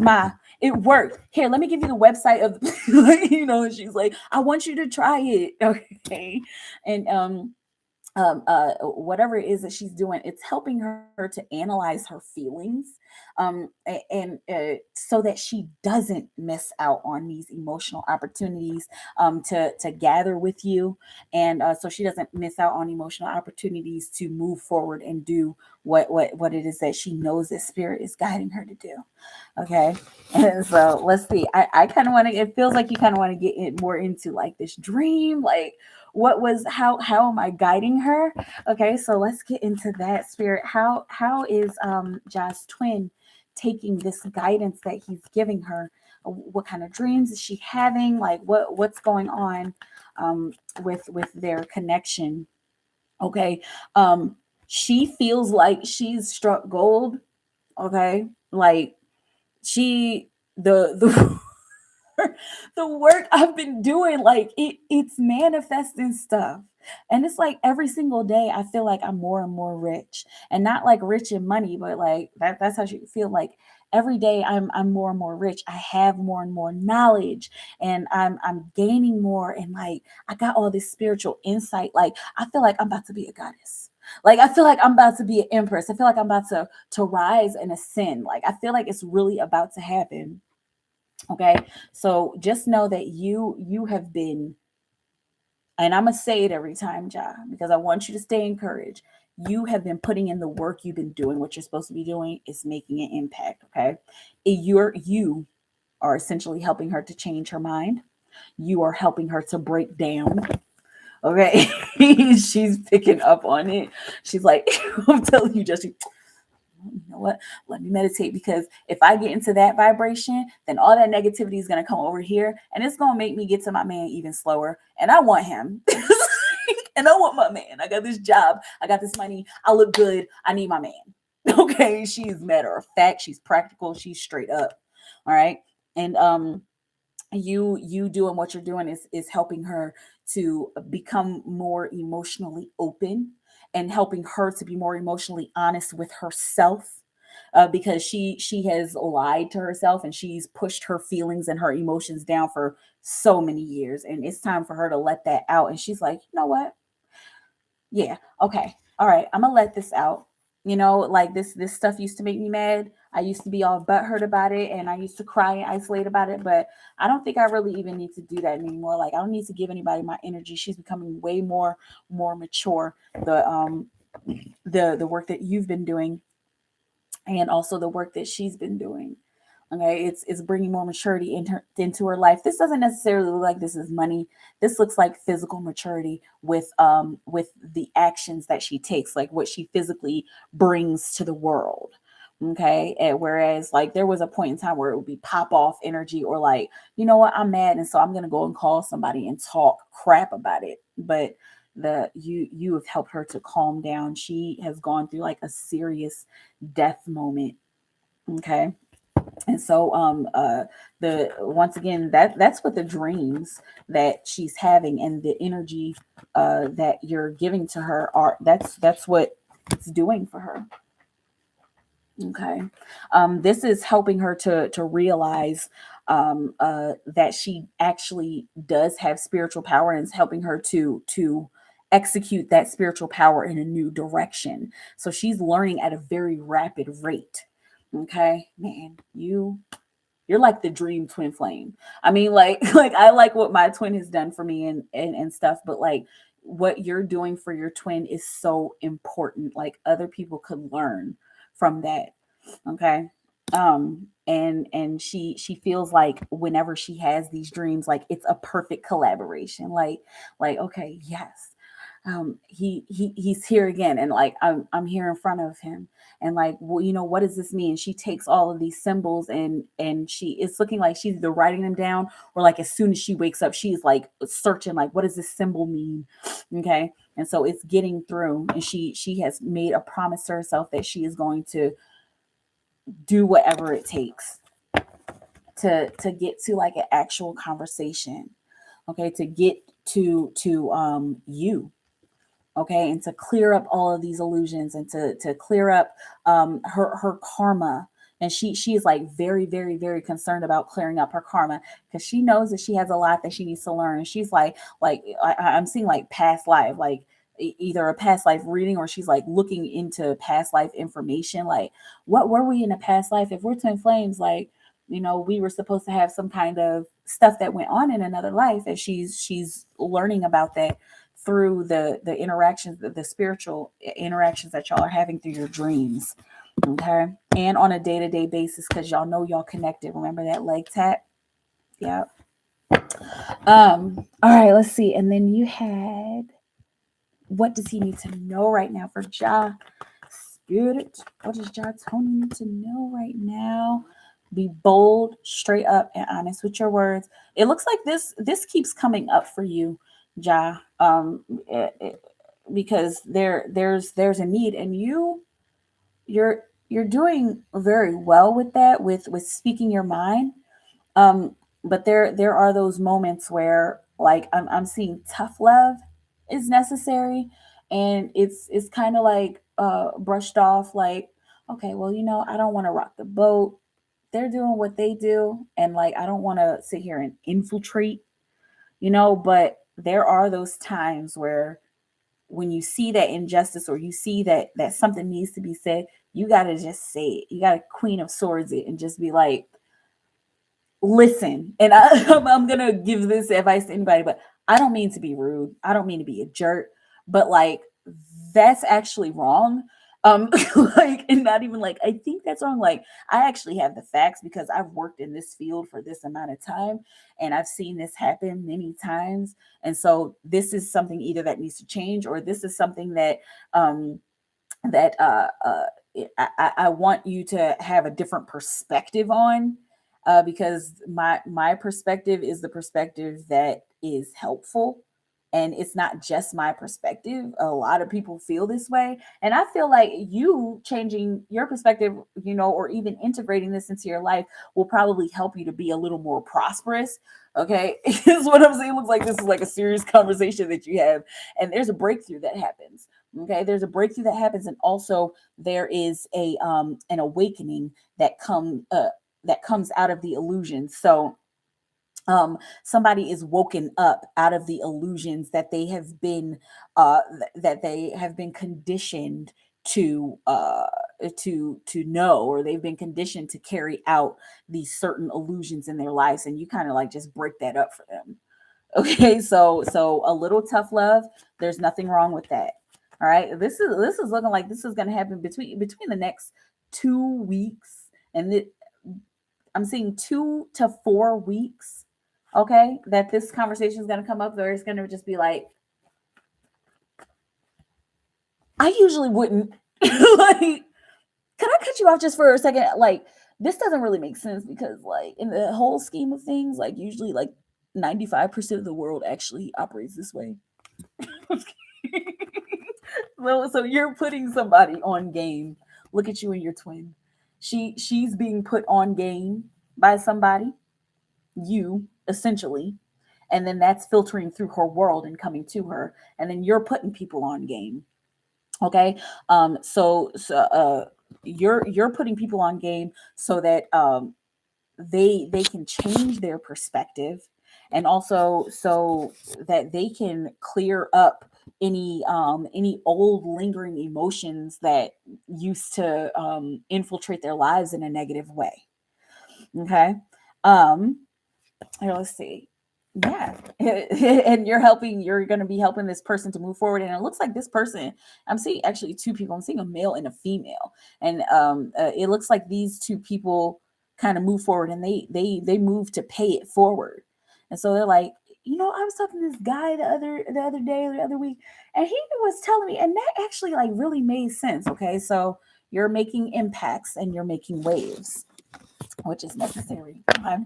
it worked. Here, let me give you the website of and she's like, I want you to try it. Okay. And whatever it is that she's doing, it's helping her to analyze her feelings, and so that she doesn't miss out on these emotional opportunities, to gather with you, and so she doesn't miss out on emotional opportunities to move forward and do what it is that she knows that spirit is guiding her to do. Okay. And so let's see. I kind of want to, it feels like you kind of want to get in more into like this dream, like what was, how am I guiding her? Okay, so let's get into that, spirit. How is Ja's twin taking this guidance that he's giving her? What kind of dreams is she having? Like what's going on with their connection? Okay. She feels like she's struck gold. Okay. Like she the the work I've been doing, like it's manifesting stuff. And it's like every single day I feel like I'm more and more rich. And not like rich in money, but like that's how you feel like every day I'm more and more rich. I have more and more knowledge, and I'm gaining more, and like I got all this spiritual insight. Like I feel like I'm about to be a goddess. Like I feel like I'm about to be an empress. I feel like I'm about to rise and ascend. Like I feel like it's really about to happen. Okay. So just know that you have been, and I'm gonna say it every time, Ja, because I want you to stay encouraged. You have been putting in the work, you've been doing what you're supposed to be doing, is making an impact. Okay. You are essentially helping her to change her mind. You are helping her to break down. Okay. She's picking up on it. She's like, I'm telling you, just you know what? Let me meditate, because if I get into that vibration, then all that negativity is going to come over here, and it's going to make me get to my man even slower. And I want him. And I want my man. I got this job. I got this money. I look good. I need my man. Okay. She's matter of fact. She's practical. She's straight up. All right. And you doing what you're doing is helping her to become more emotionally open, and helping her to be more emotionally honest with herself, because she has lied to herself, and she's pushed her feelings and her emotions down for so many years, and it's time for her to let that out. And she's like, you know what, yeah, okay, all right, I'm gonna let this out. Like this stuff used to make me mad. I used to be all butthurt about it, and I used to cry and isolate about it, but I don't think I really even need to do that anymore. Like I don't need to give anybody my energy. She's becoming way more mature. The work that you've been doing, and also the work that she's been doing. Okay, it's bringing more maturity into her life. This doesn't necessarily look like this is money. This looks like physical maturity with the actions that she takes, like what she physically brings to the world. Okay, and whereas like there was a point in time where it would be pop off energy, or like, you know what, I'm mad, and so I'm gonna go and call somebody and talk crap about it. But you have helped her to calm down. She has gone through like a serious death moment. Okay, and so the once again, that's what the dreams that she's having, and the energy that you're giving to her, are that's what it's doing for her. Okay. This is helping her to realize that she actually does have spiritual power, and is helping her to execute that spiritual power in a new direction. So she's learning at a very rapid rate. Okay, man, you're like the dream twin flame. I mean, like like I like what my twin has done for me, and stuff, but like what you're doing for your twin is so important. Like other people could learn from that. Okay. And she feels like whenever she has these dreams, like it's a perfect collaboration. Like okay, yes, he's here again, and like I'm here in front of him, and like, well, what does this mean? She takes all of these symbols, and she it's looking like she's either writing them down, or like as soon as she wakes up she's like searching, like, what does this symbol mean? Okay. And so it's getting through, and she has made a promise to herself that she is going to do whatever it takes to get to like an actual conversation. Okay, to get to you. Okay, and to clear up all of these illusions, and to clear up her karma. And she is like very, very, very concerned about clearing up her karma, because she knows that she has a lot that she needs to learn. And she's like I'm seeing like past life, like either a past life reading, or she's like looking into past life information. Like, what were we in a past life? If we're twin flames, like, we were supposed to have some kind of stuff that went on in another life, and she's learning about that through the interactions, the spiritual interactions that y'all are having through your dreams. Okay. And on a day-to-day basis, because y'all know y'all connected. Remember that leg tap? Yeah. All right, let's see. And then you had, what does he need to know right now for Ja Spirit? What does Ja Tony need to know right now? Be bold, straight up, and honest with your words. It looks like this keeps coming up for you, Ja. Because there's a need, and you're doing very well with that, with speaking your mind. Um, but there are those moments where, like, I'm seeing tough love is necessary, and it's kind of like brushed off, like, okay, well, I don't want to rock the boat. They're doing what they do, and like, I don't want to sit here and infiltrate, but there are those times where, when you see that injustice, or you see that something needs to be said, you got to just say it. You got to Queen of Swords it and just be like, listen. And I'm going to give this advice to anybody, but I don't mean to be rude. I don't mean to be a jerk, but like, that's actually wrong. Like, and not even like, I think that's wrong. Like, I actually have the facts, because I've worked in this field for this amount of time, and I've seen this happen many times. And so this is something either that needs to change, or this is something that, um, that I want you to have a different perspective on, because my perspective is the perspective that is helpful, and it's not just my perspective. A lot of people feel this way, and I feel like you changing your perspective, or even integrating this into your life, will probably help you to be a little more prosperous. Okay, is what I'm saying. It looks like this is like a serious conversation that you have, and there's a breakthrough that happens. Okay, there's a breakthrough that happens, and also there is a an awakening that comes out of the illusion. So somebody is woken up out of the illusions that they have been conditioned to know, or they've been conditioned to carry out these certain illusions in their lives, and you kind of like just break that up for them. Okay, so a little tough love, there's nothing wrong with that. All right, this is looking like this is going to happen between the next 2 weeks, and I'm seeing 2 to 4 weeks. Okay, that this conversation is going to come up, where it's going to just be like, I usually wouldn't. Like, can I cut you off just for a second? Like, this doesn't really make sense, because like, in the whole scheme of things, like, usually like 95% of the world actually operates this way. Well, so you're putting somebody on game. Look at you and your twin. She's being put on game by somebody, you essentially, and then that's filtering through her world and coming to her, and then you're putting people on game. Okay, you're putting people on game so that they can change their perspective, and also so that they can clear up any old lingering emotions that used to infiltrate their lives in a negative way. Okay, um here, let's see. Yeah. And you're going to be helping this person to move forward, and it looks like this person, I'm seeing actually two people. I'm seeing a male and a female, and it looks like these two people kind of move forward, and they move to pay it forward. And so they're like, I was talking to this guy the other week, and he was telling me, and that actually like really made sense. Okay, so you're making impacts and you're making waves, which is necessary. Okay?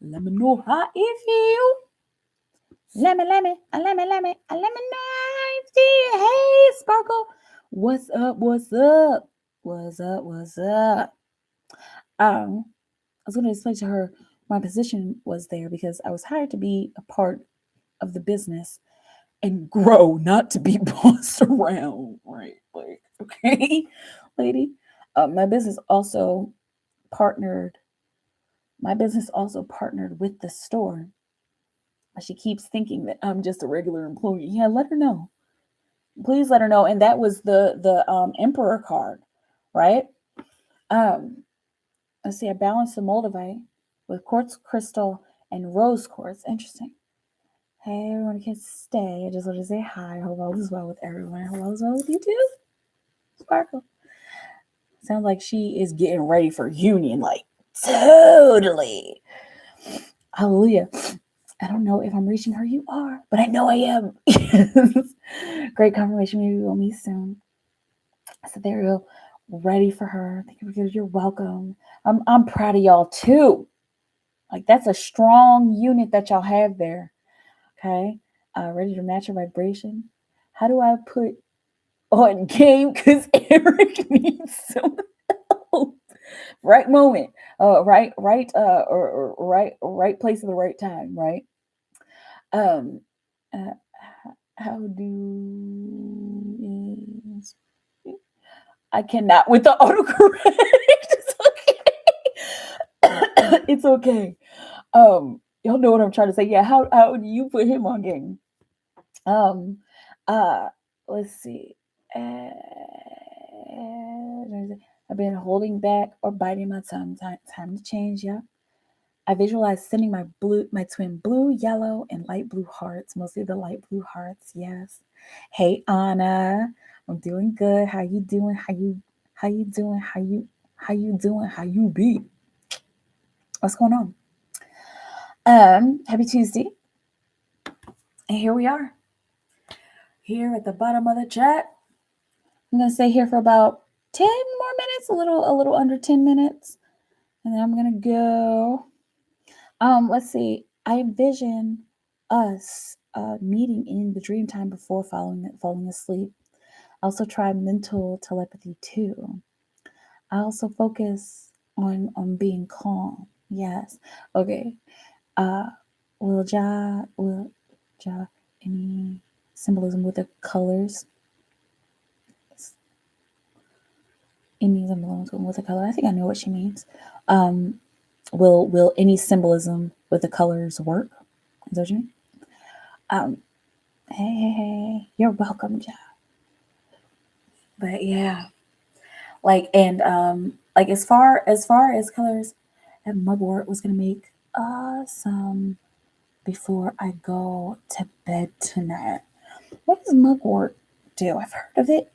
Let me know how it feel. Let me know how it feel. Hey, Sparkle. What's up? What's up? What's up? What's up? I was going to explain to her my position was there because I was hired to be a part of the business and grow, not to be bossed around. Right? Like, okay, lady. My business also partnered. My business also partnered with the store. She keeps thinking that I'm just a regular employee. Yeah, let her know. Please let her know. And that was the Emperor card, right? Let's see. I balanced the moldavite with quartz crystal and rose quartz. Interesting. Hey, everyone can stay. I just want to say hi. Hope all is well with everyone. Hope all is well with you too. Sparkle. Sounds like she is getting ready for union. Like, totally. Hallelujah. I don't know if I'm reaching her. You are, but I know I am. Great confirmation. Maybe we'll meet soon. So there we go. Ready for her. Thank you. You're welcome. I'm proud of y'all too. Like, that's a strong unit that y'all have there. Okay. Ready to match your vibration. How do I put on game? Because Eric needs some help. Right moment. Right place at the right time, right? Um how do I cannot with the autocorrect. It's okay. It's okay. Y'all know what I'm trying to say. Yeah, how do you put him on game? Let's see. I've been holding back or biting my tongue. Time to change, yeah. I visualize sending my twin blue, yellow, and light blue hearts, mostly the light blue hearts. Yes. Hey Anna, I'm doing good. How you doing? How you doing? How you doing? How you be? What's going on? Happy Tuesday. And here we are. Here at the bottom of the chat. I'm gonna stay here for about 10 more minutes, a little under 10 minutes. And then I'm gonna go. Let's see. I envision us meeting in the dream time before falling asleep. I also try mental telepathy too. I also focus on being calm. Yes. Okay. Will Ja any symbolism with the colors? Any symbolism with the color? I think I know what she means. Will any symbolism with the colors work? Is that what you mean? Hey, you're welcome, Ja. But yeah, like, and like as far as colors, and Mugwort was gonna make some before I go to bed tonight. What does Mugwort do? I've heard of it.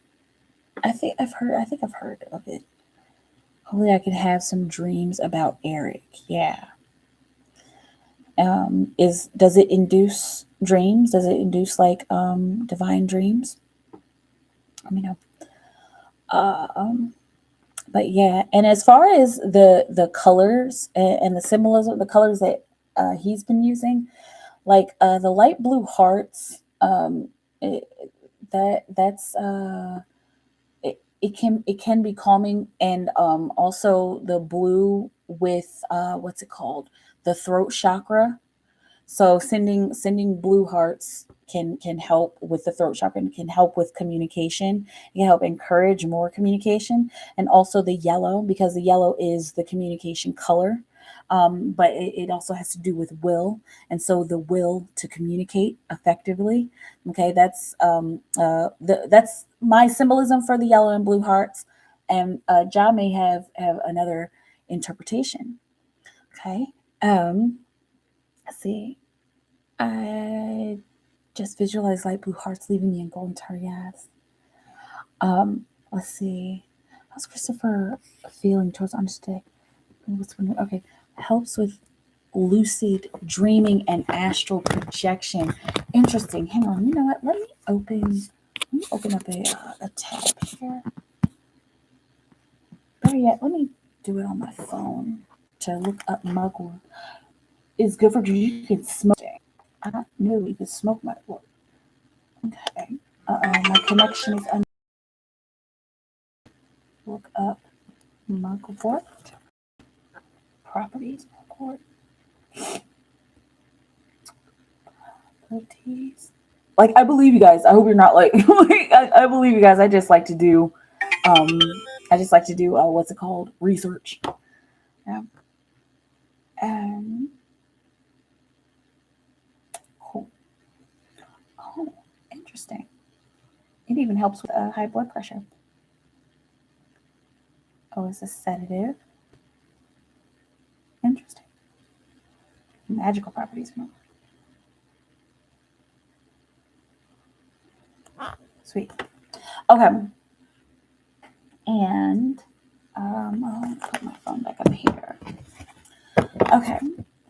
I think I've heard of it. Hopefully, I can have some dreams about Eric. Yeah. Does it induce dreams? Does it induce like divine dreams? Let me know. But yeah, and as far as the colors and the symbolism, the colors that he's been using, like the light blue hearts, that's it can be calming, and also the blue with what's it called, the throat chakra. So sending blue hearts can help with the throat chakra and can help with communication. It can help encourage more communication, and also the yellow, because the yellow is the communication color. But it also has to do with will, and so the will to communicate effectively. Okay, that's my symbolism for the yellow and blue hearts, and Ja may have another interpretation. Okay, let's see. I just visualize light blue hearts leaving me and going to her. Yes. Let's see. How's Christopher feeling towards understanding? Okay. Helps with lucid dreaming and astral projection. Interesting. Hang on. You know what? Let me open up a tab here. Better yet, let me do it on my phone to look up mugwort. It's good for you can smoke. I knew you could smoke mugwort. Okay. My connection is look up mugwort properties. Mugwort properties. Like, I believe you guys. I hope you're not like, I believe you guys. I just like to do what's it called, research. Yeah. Cool. Oh, interesting. It even helps with high blood pressure. Oh, it's a sedative. Interesting. Magical properties. Sweet. Okay. And I'll put my phone back up here. Okay.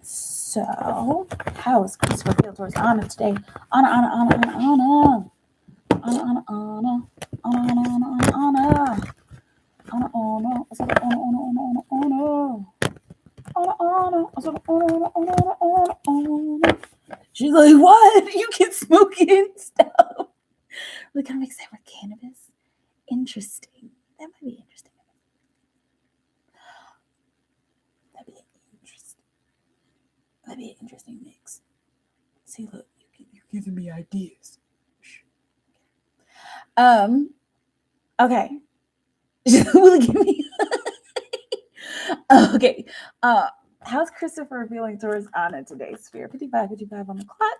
So, how is Christopher feel towards Anna today? Anna. Anna. She's like, what? You can smoke it and stuff. Like, kind of mix that with cannabis. Interesting. That might be interesting. That'd be an interesting mix. See, look, you're giving me ideas. Okay. Look at me. Okay. How's Christopher feeling towards Anna today? Sphere 55 on the clock.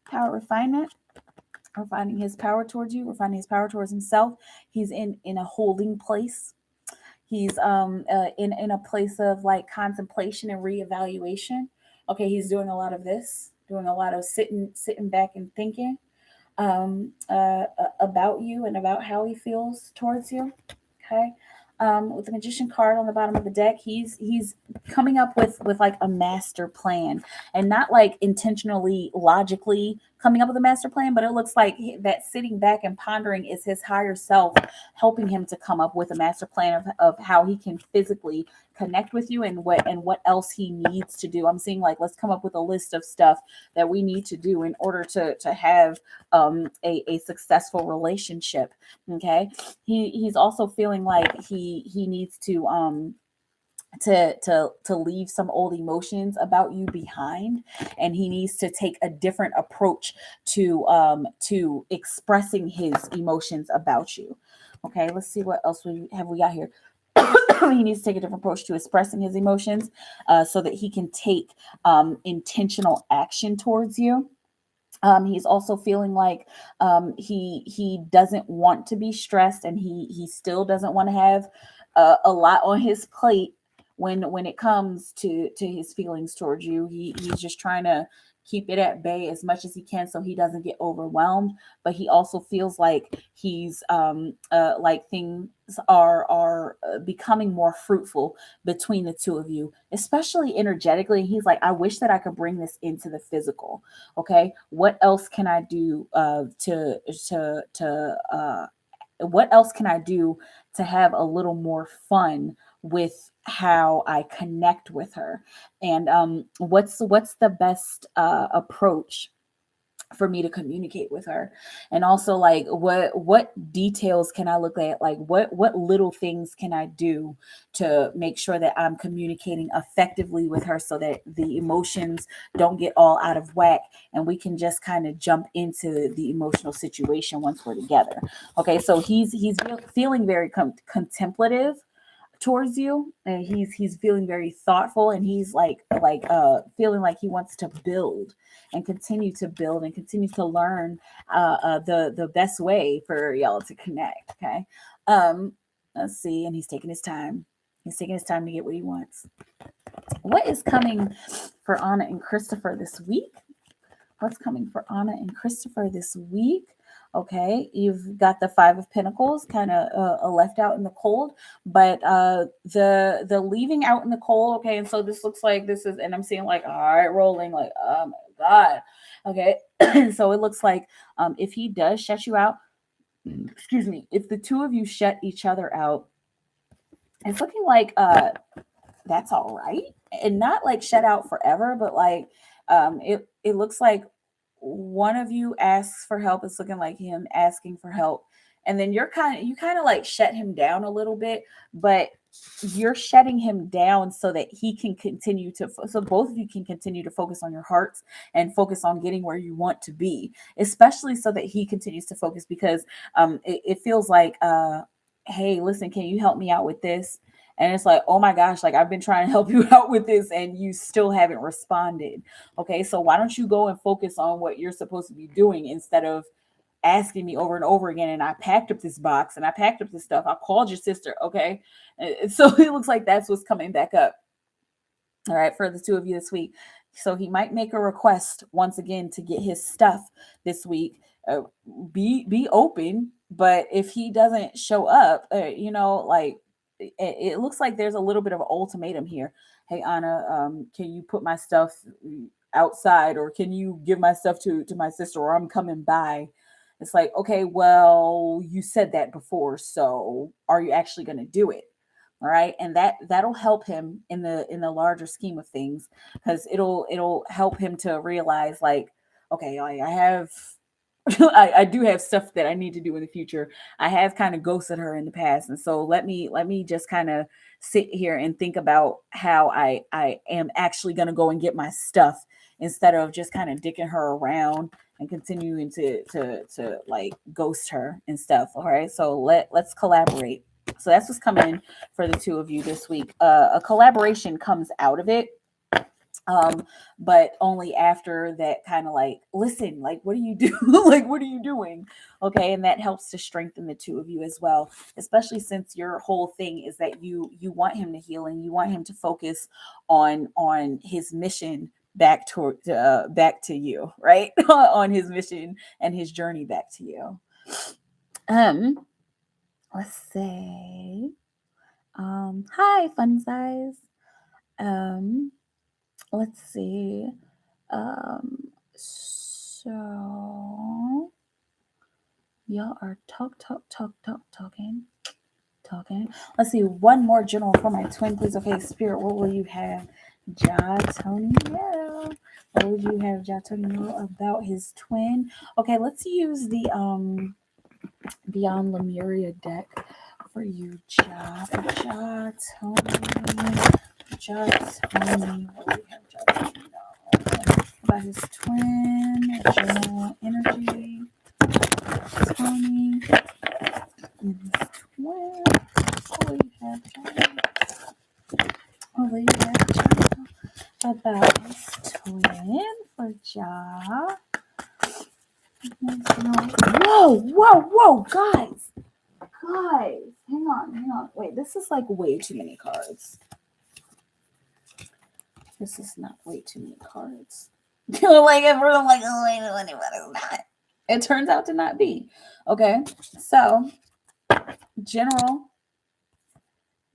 Power refinement. Refining his power towards you. Refining his power towards himself. He's in a holding place. He's in a place of like contemplation and reevaluation. Okay, he's doing a lot of this. Doing a lot of sitting back and thinking about you and about how he feels towards you. Okay. With the magician card on the bottom of the deck, he's coming up with like a master plan, and not like intentionally logically coming up with a master plan, but it looks like that sitting back and pondering is his higher self helping him to come up with a master plan of how he can physically connect with you and what else he needs to do. I'm seeing like, let's come up with a list of stuff that we need to do in order to have a successful relationship. Okay. He's also feeling like he needs to leave some old emotions about you behind, and he needs to take a different approach to expressing his emotions about you. Okay, let's see what else we got here. He needs to take a different approach to expressing his emotions so that he can take intentional action towards you. He's also feeling like he doesn't want to be stressed, and he still doesn't want to have a lot on his plate when it comes to his feelings towards you. He's just trying to keep it at bay as much as he can so he doesn't get overwhelmed. But he also feels like he's like things are becoming more fruitful between the two of you, especially energetically. He's like, I wish that I could bring this into the physical. Okay, what else can I do what else can I do to have a little more fun with how I connect with her? And what's the best approach for me to communicate with her? And also, like, what details can I look at? Like, what little things can I do to make sure that I'm communicating effectively with her so that the emotions don't get all out of whack and we can just kind of jump into the emotional situation once we're together. Okay, so he's feeling very contemplative towards you, and he's feeling very thoughtful, and he's like feeling like he wants to build and continue to learn the best way for y'all to connect. Okay, let's see. And he's taking his time to get what he wants. What is coming for Anna and Christopher this week? What's coming for Anna and Christopher this week? Okay, you've got the Five of Pentacles kind of left out in the cold, but the leaving out in the cold. Okay, and so this looks like this is, and I'm seeing like, all right, rolling, like, oh my God. Okay, so it looks like if he does shut you out, excuse me, if the two of you shut each other out, it's looking like that's all right, and not like shut out forever, but like it looks like one of you asks for help. It's looking like him asking for help, and then you kind of like shut him down a little bit, but you're shutting him down so that he can continue to, so both of you can continue to focus on your hearts and focus on getting where you want to be, especially so that he continues to focus, because it feels like hey, listen, can you help me out with this? And it's like, oh my gosh, like, I've been trying to help you out with this and you still haven't responded. Okay, so why don't you go and focus on what you're supposed to be doing instead of asking me over and over again, and I packed up this box and I packed up this stuff. I called your sister, okay? And so it looks like that's what's coming back up. All right, for the two of you this week. So he might make a request once again to get his stuff this week. Be open, but if he doesn't show up, like it looks like there's a little bit of an ultimatum here. Hey Anna, can you put my stuff outside, or can you give my stuff to my sister, or I'm coming by? It's like, okay, well, you said that before, so are you actually going to do it? All right, and that'll help him in the larger scheme of things, because it'll help him to realize, like, okay, I have I do have stuff that I need to do in the future. I have kind of ghosted her in the past, and so let me just kind of sit here and think about how I am actually going to go and get my stuff, instead of just kind of dicking her around and continuing to like ghost her and stuff. All right, so let's collaborate. So that's what's coming for the two of you this week. A collaboration comes out of it, but only after that kind of like, listen, like, what do you do? Like, what are you doing? Okay, and that helps to strengthen the two of you as well, especially since your whole thing is that you want him to heal, and you want him to focus on his mission back to you, right? On his mission and his journey back to you. Let's say, hi, fun size. Let's see. So y'all are talking. Let's see, one more general for my twin, please. Okay, Spirit, what will you have Jatonio? What would you have Jatonio about his twin? Okay, let's use the Beyond Lemuria deck for you, Jatonio. Jatonio, what do we have Jatonio about his twin? General energy. Tony and his twin. What do you have about his twin for Ja? Whoa, guys, hang on. Wait, this is like way too many cards. This is not way too many cards. Like, everyone like, oh, wait, what is not? It turns out to not be. Okay, so general,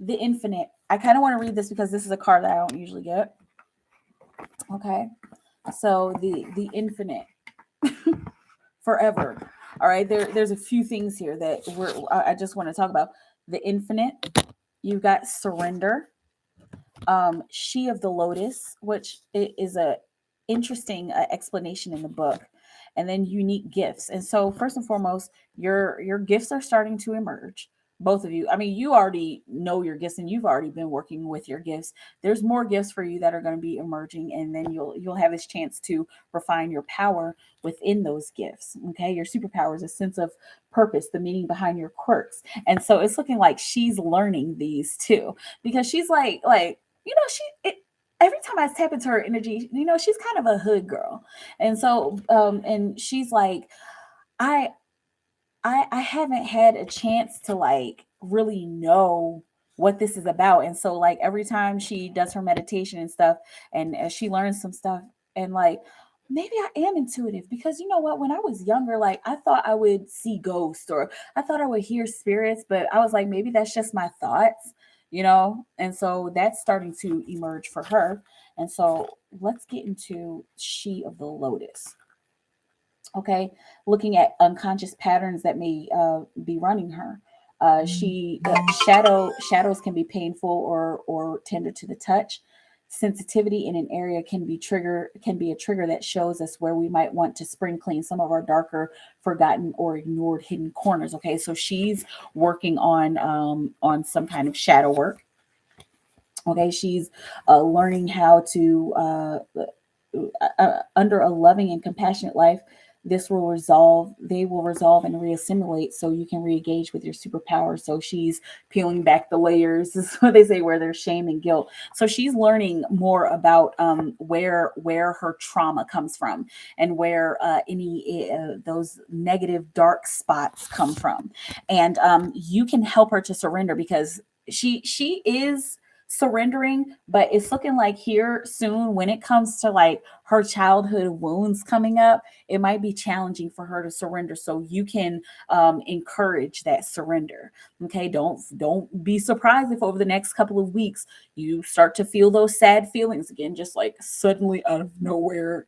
the infinite. I kind of want to read this because this is a card that I don't usually get. Okay, so the infinite. Forever. All right, there's a few things here that I just want to talk about. The infinite. You've got surrender. She of the Lotus, which is a interesting explanation in the book, and then unique gifts. And so first and foremost, your gifts are starting to emerge. Both of you. I mean, you already know your gifts, and you've already been working with your gifts. There's more gifts for you that are going to be emerging, and then you'll have this chance to refine your power within those gifts. Okay, your superpower is a sense of purpose, the meaning behind your quirks. And so it's looking like she's learning these too, because she's like every time I tap into her energy, she's kind of a hood girl. And so and she's like, I haven't had a chance to like really know what this is about. And so like every time she does her meditation and stuff, and she learns some stuff, and like, maybe I am intuitive, because you know what, when I was younger, like I thought I would see ghosts, or I thought I would hear spirits, but I was like, maybe that's just my thoughts, and so that's starting to emerge for her. And so let's get into She of the Lotus. Okay, looking at unconscious patterns that may be running her. Shadows can be painful or tender to the touch. Sensitivity in an area can be a trigger that shows us where we might want to spring clean some of our darker, forgotten, or ignored hidden corners. Okay, so she's working on some kind of shadow work. Okay, she's learning how to under a loving and compassionate life, this will resolve, they will resolve and reassimilate so you can re-engage with your superpower. So she's peeling back the layers, is what they say, where there's shame and guilt. So she's learning more about where her trauma comes from, and where any those negative dark spots come from. And you can help her to surrender, because she is surrendering, but it's looking like here soon, when it comes to like her childhood wounds coming up, it might be challenging for her to surrender. So you can encourage that surrender. Okay, don't be surprised if over the next couple of weeks you start to feel those sad feelings again, just like suddenly out of nowhere.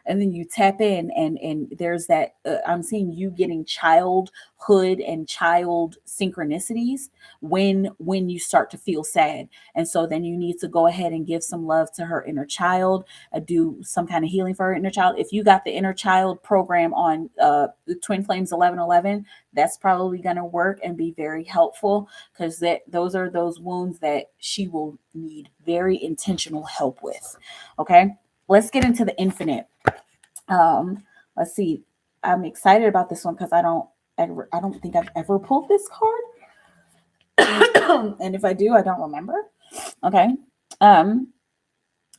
And then you tap in, and there's that I'm seeing you getting childhood and child synchronicities when you start to feel sad. And so then you need to go ahead and give some love to her inner child, do some kind of healing for her inner child. If you got the inner child program on the Twin Flames 1111, that's probably going to work and be very helpful, because those are those wounds that she will need very intentional help with. Okay, let's get into the infinite. Let's see. I'm excited about this one because I don't think I've ever pulled this card. And if I do, I don't remember. Okay. The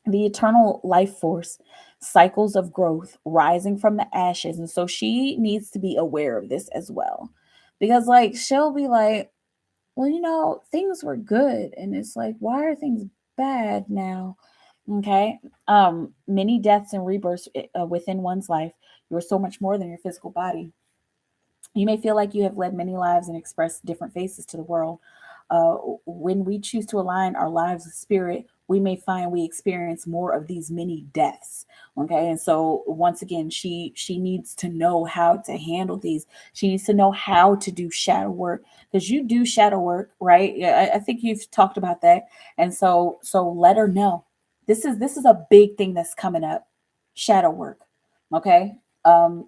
eternal life force, cycles of growth, rising from the ashes. And so she needs to be aware of this as well. Because like she'll be like, well, things were good. And it's like, why are things bad now? Okay. Many deaths and rebirths within one's life. You're so much more than your physical body. You may feel like you have led many lives and expressed different faces to the world. When we choose to align our lives with spirit, we may find we experience more of these many deaths. Okay, and so once again, she needs to know how to handle these. She needs to know how to do shadow work, because you do shadow work, right? Yeah, I think you've talked about that, and so let her know. This is a big thing that's coming up. Shadow work, okay.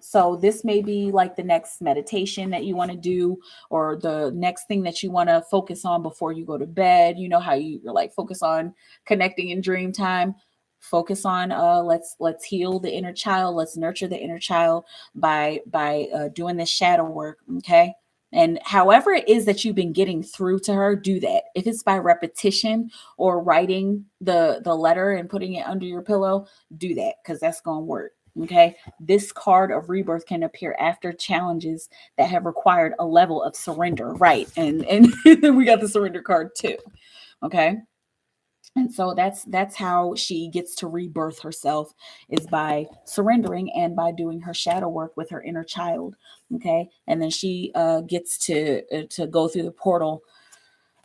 So this may be like the next meditation that you want to do, or the next thing that you want to focus on before you go to bed. You know how you're like focus on connecting in dream time. Focus on let's heal the inner child. Let's nurture the inner child by doing this shadow work. Okay. And however it is that you've been getting through to her, do that. If it's by repetition or writing the letter and putting it under your pillow, do that, because that's gonna work. Okay. This card of rebirth can appear after challenges that have required a level of surrender. Right. And we got the surrender card too. Okay. And so that's how she gets to rebirth herself, is by surrendering and by doing her shadow work with her inner child. Okay. And then she gets to go through the portal,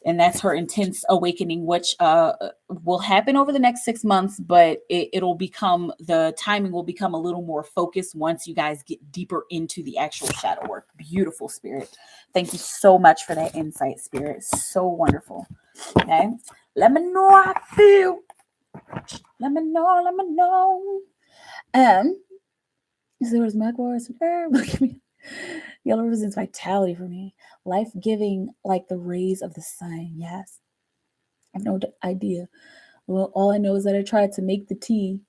and that's her intense awakening, which will happen over the next 6 months, but the timing will become a little more focused once you guys get deeper into the actual shadow work. Beautiful, Spirit. Thank you so much for that insight, Spirit. So wonderful. Okay, let me know how I feel. Let me know. So there was mugwort and herb. Look at me. Yellow represents vitality for me. Life giving, like the rays of the sun. Yes. I have no idea. Well, all I know is that I tried to make the tea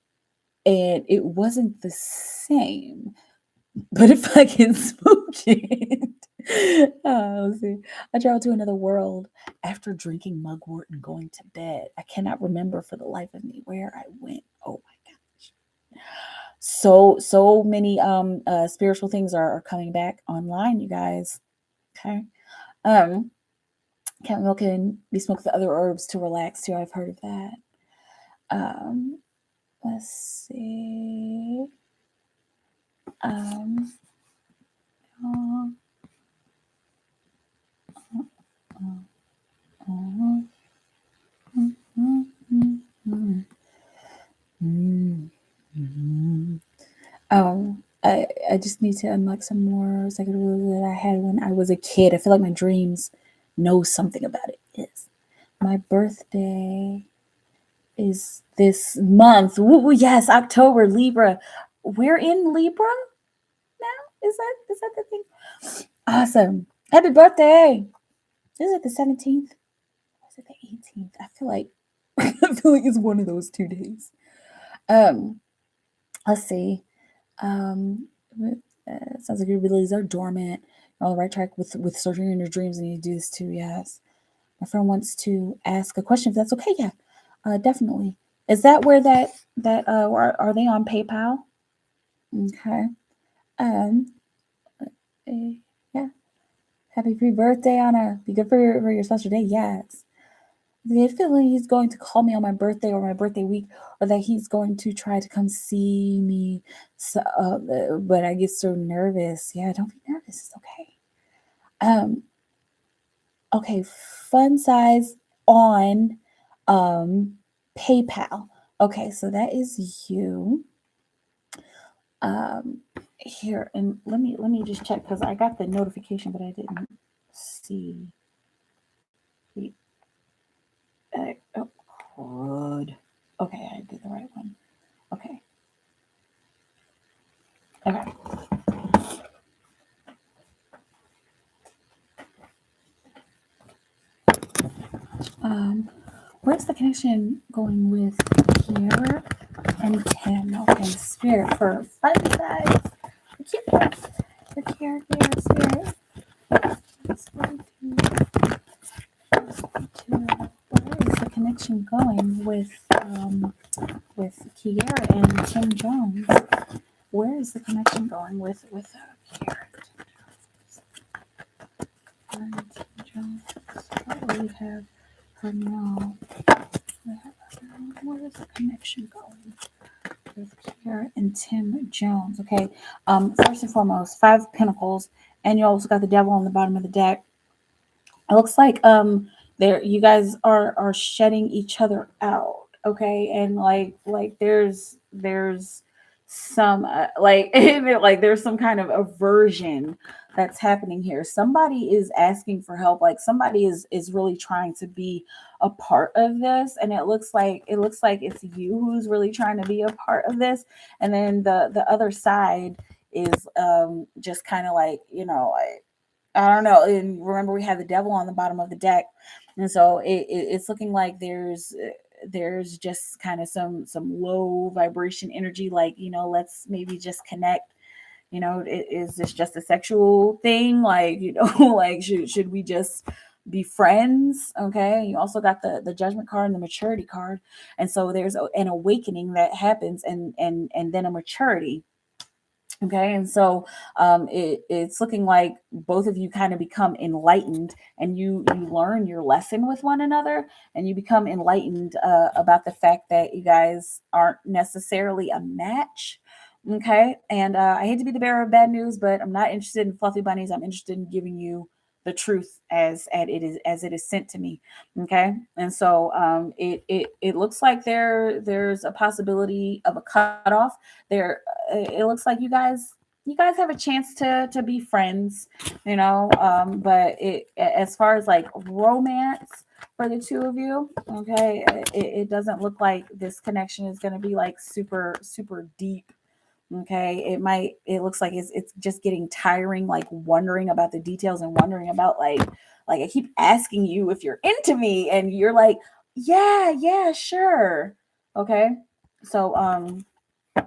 and it wasn't the same. But if I can smoke it. Let's see. I traveled to another world after drinking mugwort and going to bed. I cannot remember for the life of me where I went. Oh my gosh. So many spiritual things are coming back online, you guys. Okay. Chamomile can be smoked with other herbs to relax too. I've heard of that. Let's see. I just need to unlock some more psychic abilities that I had when I was a kid. I feel like my dreams know something about it. Yes. My birthday is this month. Ooh, yes, October, Libra. We're in Libra now? Is that the thing? Awesome. Happy birthday. Is it the 17th? Or is it the 18th? I feel like it's one of those 2 days. Let's see. Sounds like your abilities are dormant. You're on the right track with surgery in your dreams, and you do this too. Yes. My friend wants to ask a question. If that's okay, yeah, definitely. Is that where are they on PayPal? Okay. Um. Yeah. Happy pre-birthday, Anna. Be good for your special day. Yes. I have a feeling he's going to call me on my birthday or my birthday week, or that he's going to try to come see me. So, but I get so nervous. Yeah, don't be nervous. It's okay. Okay, fun size on PayPal. Okay, so that is you. Here, and let me just check because I got the notification, but I didn't see the oh crud. Okay, I did the right one. Okay. Okay. Where's the connection going with Kiara and Tim? Okay, Spirit for fun size. Cute. The character Spirit. Let's go where is the connection going with Kiara and Tim Jones? Where is the connection going with Kiara and Tim Jones? What do we have for now? Where is the connection going with Kiara and Tim Jones? Okay. First and foremost, 5 Pentacles, and you also got the Devil on the bottom of the deck. It looks like there you guys are shutting each other out, okay, and like there's some like like there's some kind of aversion that's happening here. Somebody is asking for help, like somebody is really trying to be a part of this, and it looks like it's you who's really trying to be a part of this, and then the other side is just kind of like, like, I don't know. And remember, we had the Devil on the bottom of the deck, and so it's looking like there's just kind of some low vibration energy. Like, let's maybe just connect. Is this just a sexual thing? Like, like should we just be friends? Okay. You also got the Judgment card and the Maturity card, and so there's an awakening that happens, and then a maturity. Okay, and so it's looking like both of you kind of become enlightened, and you learn your lesson with one another, and you become enlightened about the fact that you guys aren't necessarily a match. Okay, and I hate to be the bearer of bad news, but I'm not interested in fluffy bunnies. I'm interested in giving you the truth as it is sent to me. Okay, and so it looks like there's a possibility of a cutoff there. It looks like you guys have a chance to be friends, but as far as like romance for the two of you, okay, it doesn't look like this connection is going to be like super super deep. Okay, it looks like it's just getting tiring, like wondering about the details and wondering about like I keep asking you if you're into me, and you're like, yeah, sure. Okay, so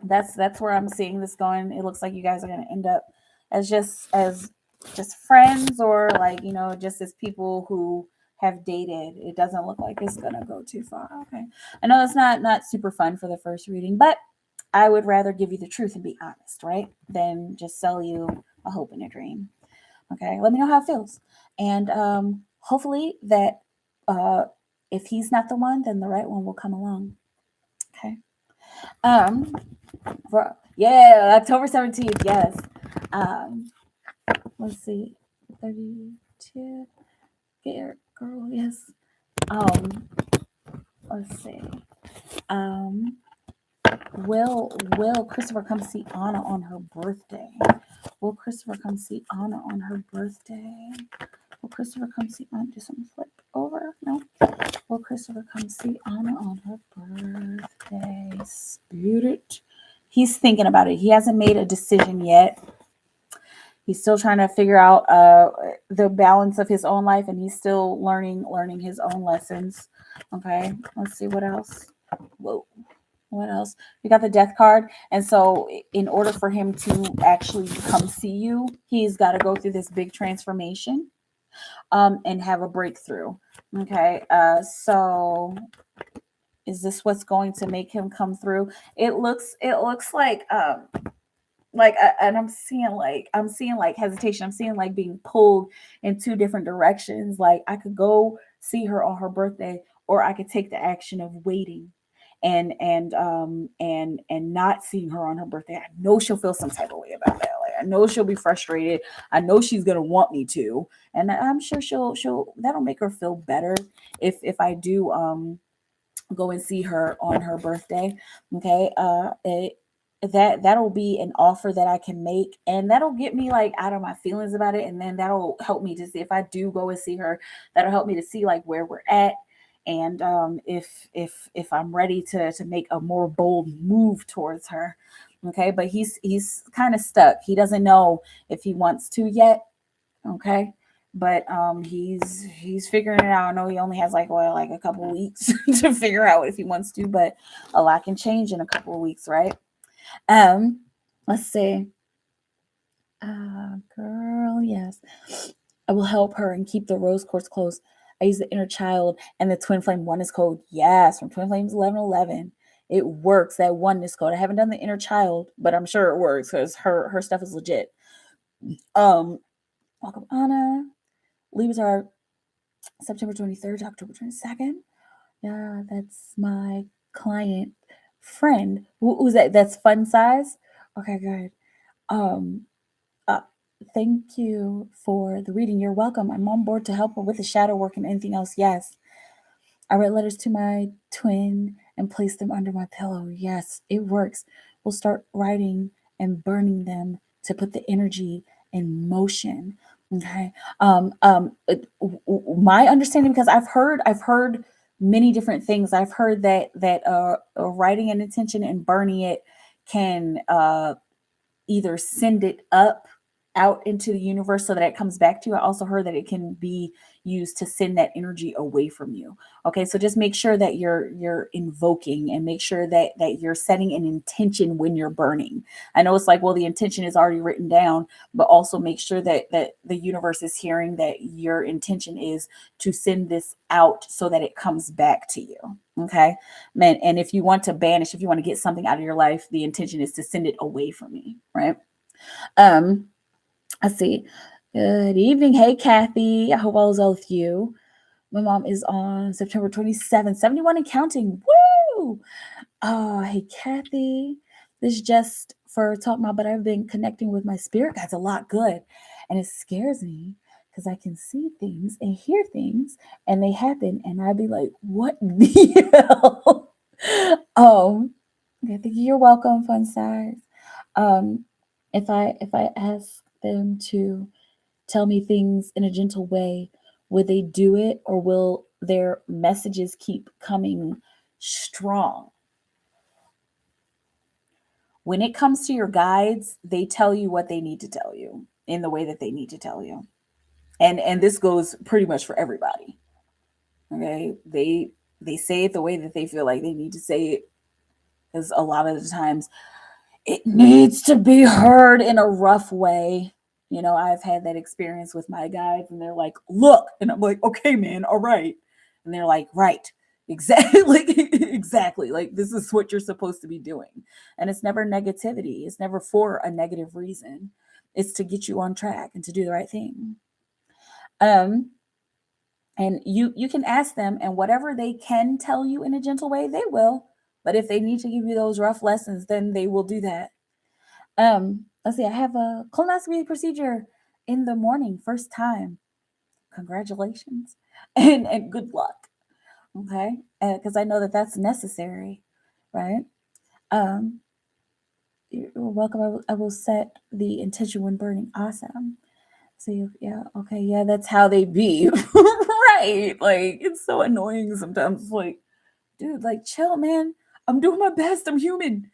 that's where I'm seeing this going. It looks like you guys are going to end up as just friends, or like, just as people who have dated. It doesn't look like it's going to go too far. Okay, I know it's not super fun for the first reading, but I would rather give you the truth and be honest, right, than just sell you a hope and a dream. Okay, let me know how it feels, and hopefully that if he's not the one, then the right one will come along. Okay. um yeah, October 17th. Yes. Um, let's see. 32. Get your girl. Yes. Um, let's see. Um, will Christopher come see Anna on her birthday? Will Christopher come see Anna on her birthday? Will Christopher come see Anna? Do something flip over? No. Will Christopher come see Anna on her birthday? Spirit. He's thinking about it. He hasn't made a decision yet. He's still trying to figure out the balance of his own life, and he's still learning his own lessons. Okay, let's see what else. Whoa. What else? We got the death card. And so in order for him to actually come see you, he's got to go through this big transformation and have a breakthrough. Okay. So is this what's going to make him come through? It looks like and I'm seeing like hesitation. I'm seeing like being pulled in two different directions. Like I could go see her on her birthday, or I could take the action of waiting and not seeing her on her birthday. I know she'll feel some type of way about that. Like I know she'll be frustrated. I know she's gonna want me to, and I'm sure she'll that'll make her feel better if I do go and see her on her birthday. Okay. That'll be an offer that I can make, and that'll get me like out of my feelings about it, and then that'll help me to see if I do go and see her, that'll help me to see like where we're at, and if I'm ready to make a more bold move towards her. Okay, but he's kind of stuck. He doesn't know if he wants to yet. Okay, but he's figuring it out. I know he only has like a couple of weeks to figure out if he wants to, but a lot can change in a couple of weeks, right? um let's see. Girl, yes, I will help her and keep the rose quartz close. I use the inner child and the twin flame oneness code. Yes, from Twin Flames 1111. It works, that oneness code. I haven't done the inner child, but I'm sure it works because her stuff is legit. Welcome, Anna. Leaves are September 23rd to October 22nd. Yeah, that's my client friend. Who's that? That's Fun Size. Okay, good. Um, uh, Thank you for the reading. You're welcome. I'm on board to help her with the shadow work and anything else. Yes. I write letters to my twin and place them under my pillow. Yes, it works. We'll start writing and burning them to put the energy in motion. Okay. My understanding, because I've heard many different things. I've heard that writing an intention and burning it can either send it up out into the universe so that it comes back to you. I also heard that it can be used to send that energy away from you. Okay, so just make sure that you're invoking, and make sure that you're setting an intention when you're burning. I know it's like, well, the intention is already written down, but also make sure that the universe is hearing that your intention is to send this out so that it comes back to you. Okay, man. And if you want to banish, if you want to get something out of your life, the intention is to send it away from me, right? um Let's see. Good evening. Hey, Kathy. I hope all is well with you. My mom is on September 27th, 71 and counting. Woo! Oh, hey, Kathy. This is just for talk about, but I've been connecting with my spirit guides a lot. Good. And it scares me because I can see things and hear things and they happen. And I'd be like, what the hell? I think you're welcome, Fun Size. Um, if I ask them to tell me things in a gentle way, would they do it, or will their messages keep coming strong? When it comes to your guides, they tell you what they need to tell you in the way that they need to tell you. And this goes pretty much for everybody. Okay? They say it the way that they feel like they need to say it, because a lot of the times it needs to be heard in a rough way. You know, I've had that experience with my guides, and they're like, look, and I'm like, okay, man, all right. And they're like, right, exactly, exactly. Like, this is what you're supposed to be doing. And it's never negativity, it's never for a negative reason. It's to get you on track and to do the right thing. Um, and you can ask them, and whatever they can tell you in a gentle way, they will. But if they need to give you those rough lessons, then they will do that. Let's see. I have a colonoscopy procedure in the morning, first time. Congratulations, and good luck. Okay, because I know that that's necessary, right? Um, you're welcome. I will set the intention when burning. Awesome. So yeah, okay, yeah, that's how they be, right? Like it's so annoying sometimes. It's like, dude, like chill, man. I'm doing my best. I'm human.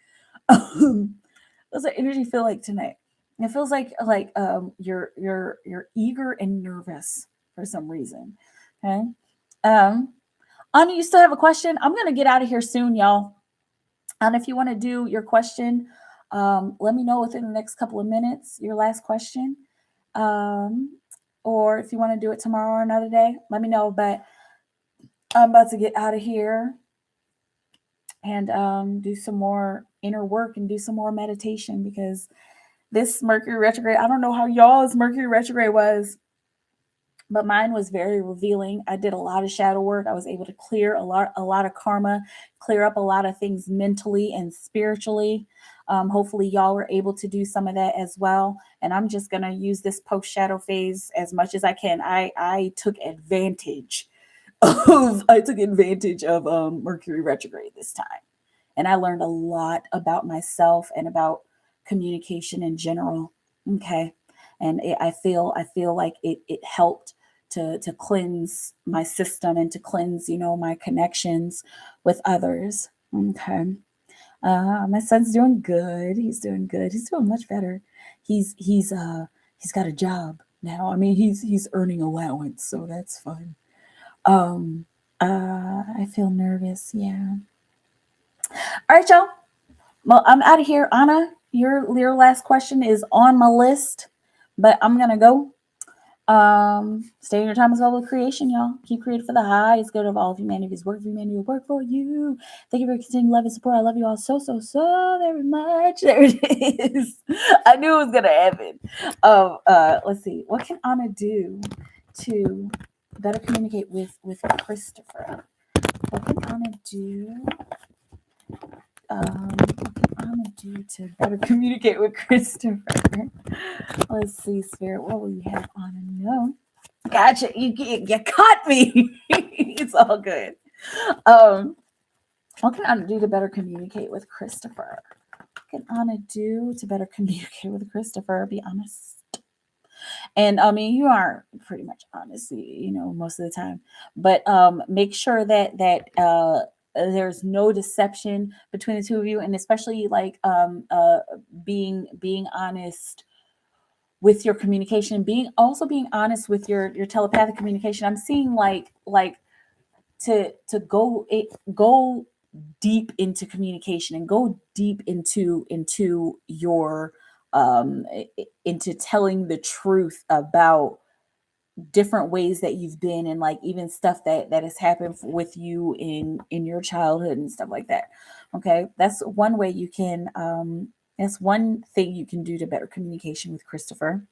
What's that energy feel like tonight? It feels like you're eager and nervous for some reason. Okay. Um Anya, you still have a question? I'm gonna get out of here soon, y'all. And if you want to do your question, let me know within the next couple of minutes, your last question. Or if you want to do it tomorrow or another day, let me know. But I'm about to get out of here and do some more inner work and do some more meditation, because this Mercury retrograde, I don't know how y'all's Mercury retrograde was, but mine was very revealing. I did a lot of shadow work. I was able to clear a lot of karma, clear up a lot of things mentally and spiritually. Hopefully y'all were able to do some of that as well. And I'm just going to use this post shadow phase as much as I can. I took advantage of Mercury retrograde this time. And I learned a lot about myself and about communication in general. Okay. And I feel like it helped to cleanse my system and to cleanse, my connections with others. Okay. My son's doing good. He's doing good. He's doing much better. He's got a job now. I mean, he's earning allowance, so that's fun. I feel nervous. Yeah. All right, y'all. Well, I'm out of here. Anna, your last question is on my list, but I'm gonna go. Stay in your time as well with creation, y'all. Keep creating for the highest good of all of humanity's work. Humanity will work for you. Thank you for continuing love and support. I love you all so very much. There it is. I knew it was gonna happen. Let's see. What can Anna do to better communicate with Christopher? What can Anna do? What can Anna do to better communicate with Christopher? Let's see, Spirit. What will you have Anna know? Gotcha. You caught me. It's all good. What can Anna do to better communicate with Christopher? What can Anna do to better communicate with Christopher? Be honest. And I mean, you are pretty much honest, most of the time. But make sure that there's no deception between the two of you, and especially like being honest with your communication, being honest with your telepathic communication. I'm seeing like to go deep into communication and go deep into your into telling the truth about different ways that you've been, and like even stuff that has happened with you in your childhood and stuff like that. Okay, that's one way you can that's one thing you can do to better communication with Christopher.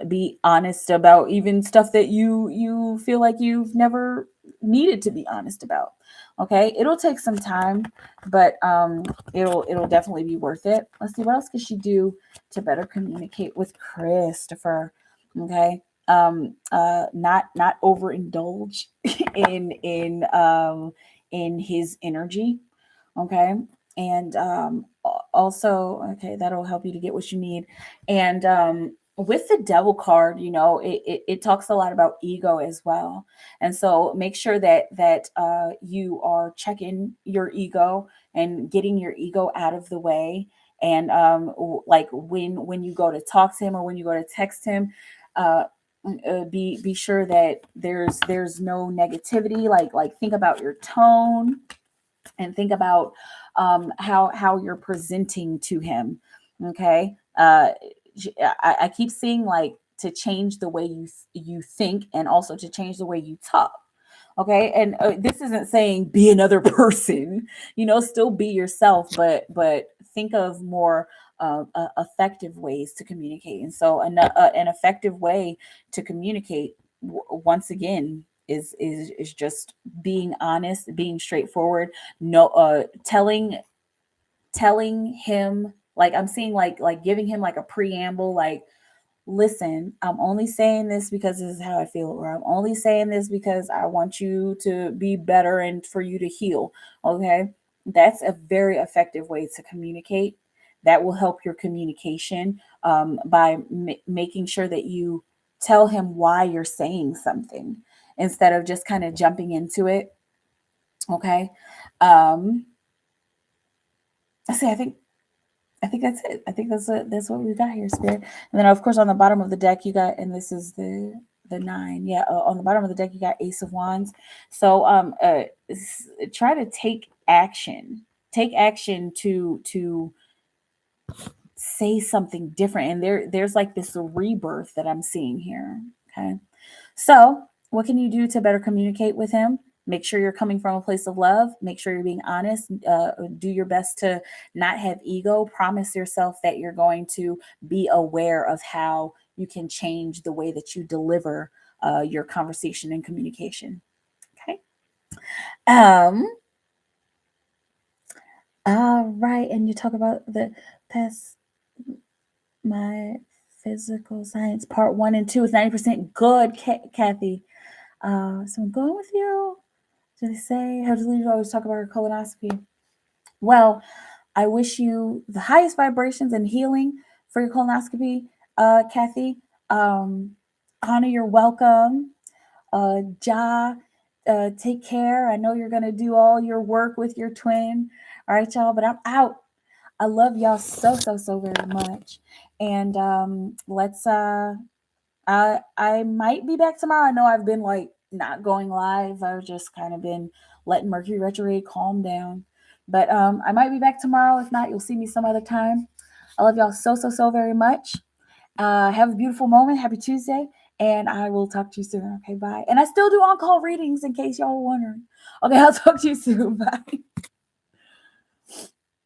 Be honest about even stuff that you feel like you've never needed to be honest about. Okay, it'll take some time, but it'll definitely be worth it. Let's see, what else could she do to better communicate with Christopher? Okay, not overindulge in his energy. Okay, and also, okay, that'll help you to get what you need. And with the devil card, it talks a lot about ego as well. And so make sure that you are checking your ego and getting your ego out of the way. And like when you go to talk to him or when you go to text him, be sure that there's no negativity. Like think about your tone and think about how you're presenting to him. Okay. I keep seeing like to change the way you think, and also to change the way you talk. Okay, and this isn't saying be another person, still be yourself, but think of more effective ways to communicate. And so an effective way to communicate, once again, is just being honest, being straightforward, no telling him, like I'm seeing like giving him like a preamble, like, listen, I'm only saying this because this is how I feel, or I'm only saying this because I want you to be better and for you to heal. Okay, that's a very effective way to communicate. That will help your communication by making sure that you tell him why you're saying something instead of just kind of jumping into it. Okay. I think that's it. I think that's what we got here, Spirit. And then of course on the bottom of the deck you got, and this is the 9. Yeah, on the bottom of the deck you got Ace of Wands. So try to take action. take action to say something different. And there's like this rebirth that I'm seeing here. Okay. So, what can you do to better communicate with him? Make sure you're coming from a place of love. Make sure you're being honest. Do your best to not have ego. Promise yourself that you're going to be aware of how you can change the way that you deliver your conversation and communication. Okay. Um. All right. And you talk about the past my physical science part 1 and 2 is 90% good, Kathy. So I'm going with you. Do they say, how do you always talk about her colonoscopy? Well, I wish you the highest vibrations and healing for your colonoscopy, Kathy. Honor, you're welcome. Ja, take care. I know you're going to do all your work with your twin. All right, y'all, but I'm out. I love y'all so very much. And let's I might be back tomorrow. I know I've been like not going live. I've just kind of been letting Mercury retrograde calm down. But I might be back tomorrow. If not, you'll see me some other time. I love y'all so very much. Have a beautiful moment. Happy Tuesday. And I will talk to you soon. Okay, bye. And I still do on-call readings in case y'all were wondering. Okay, I'll talk to you soon. Bye.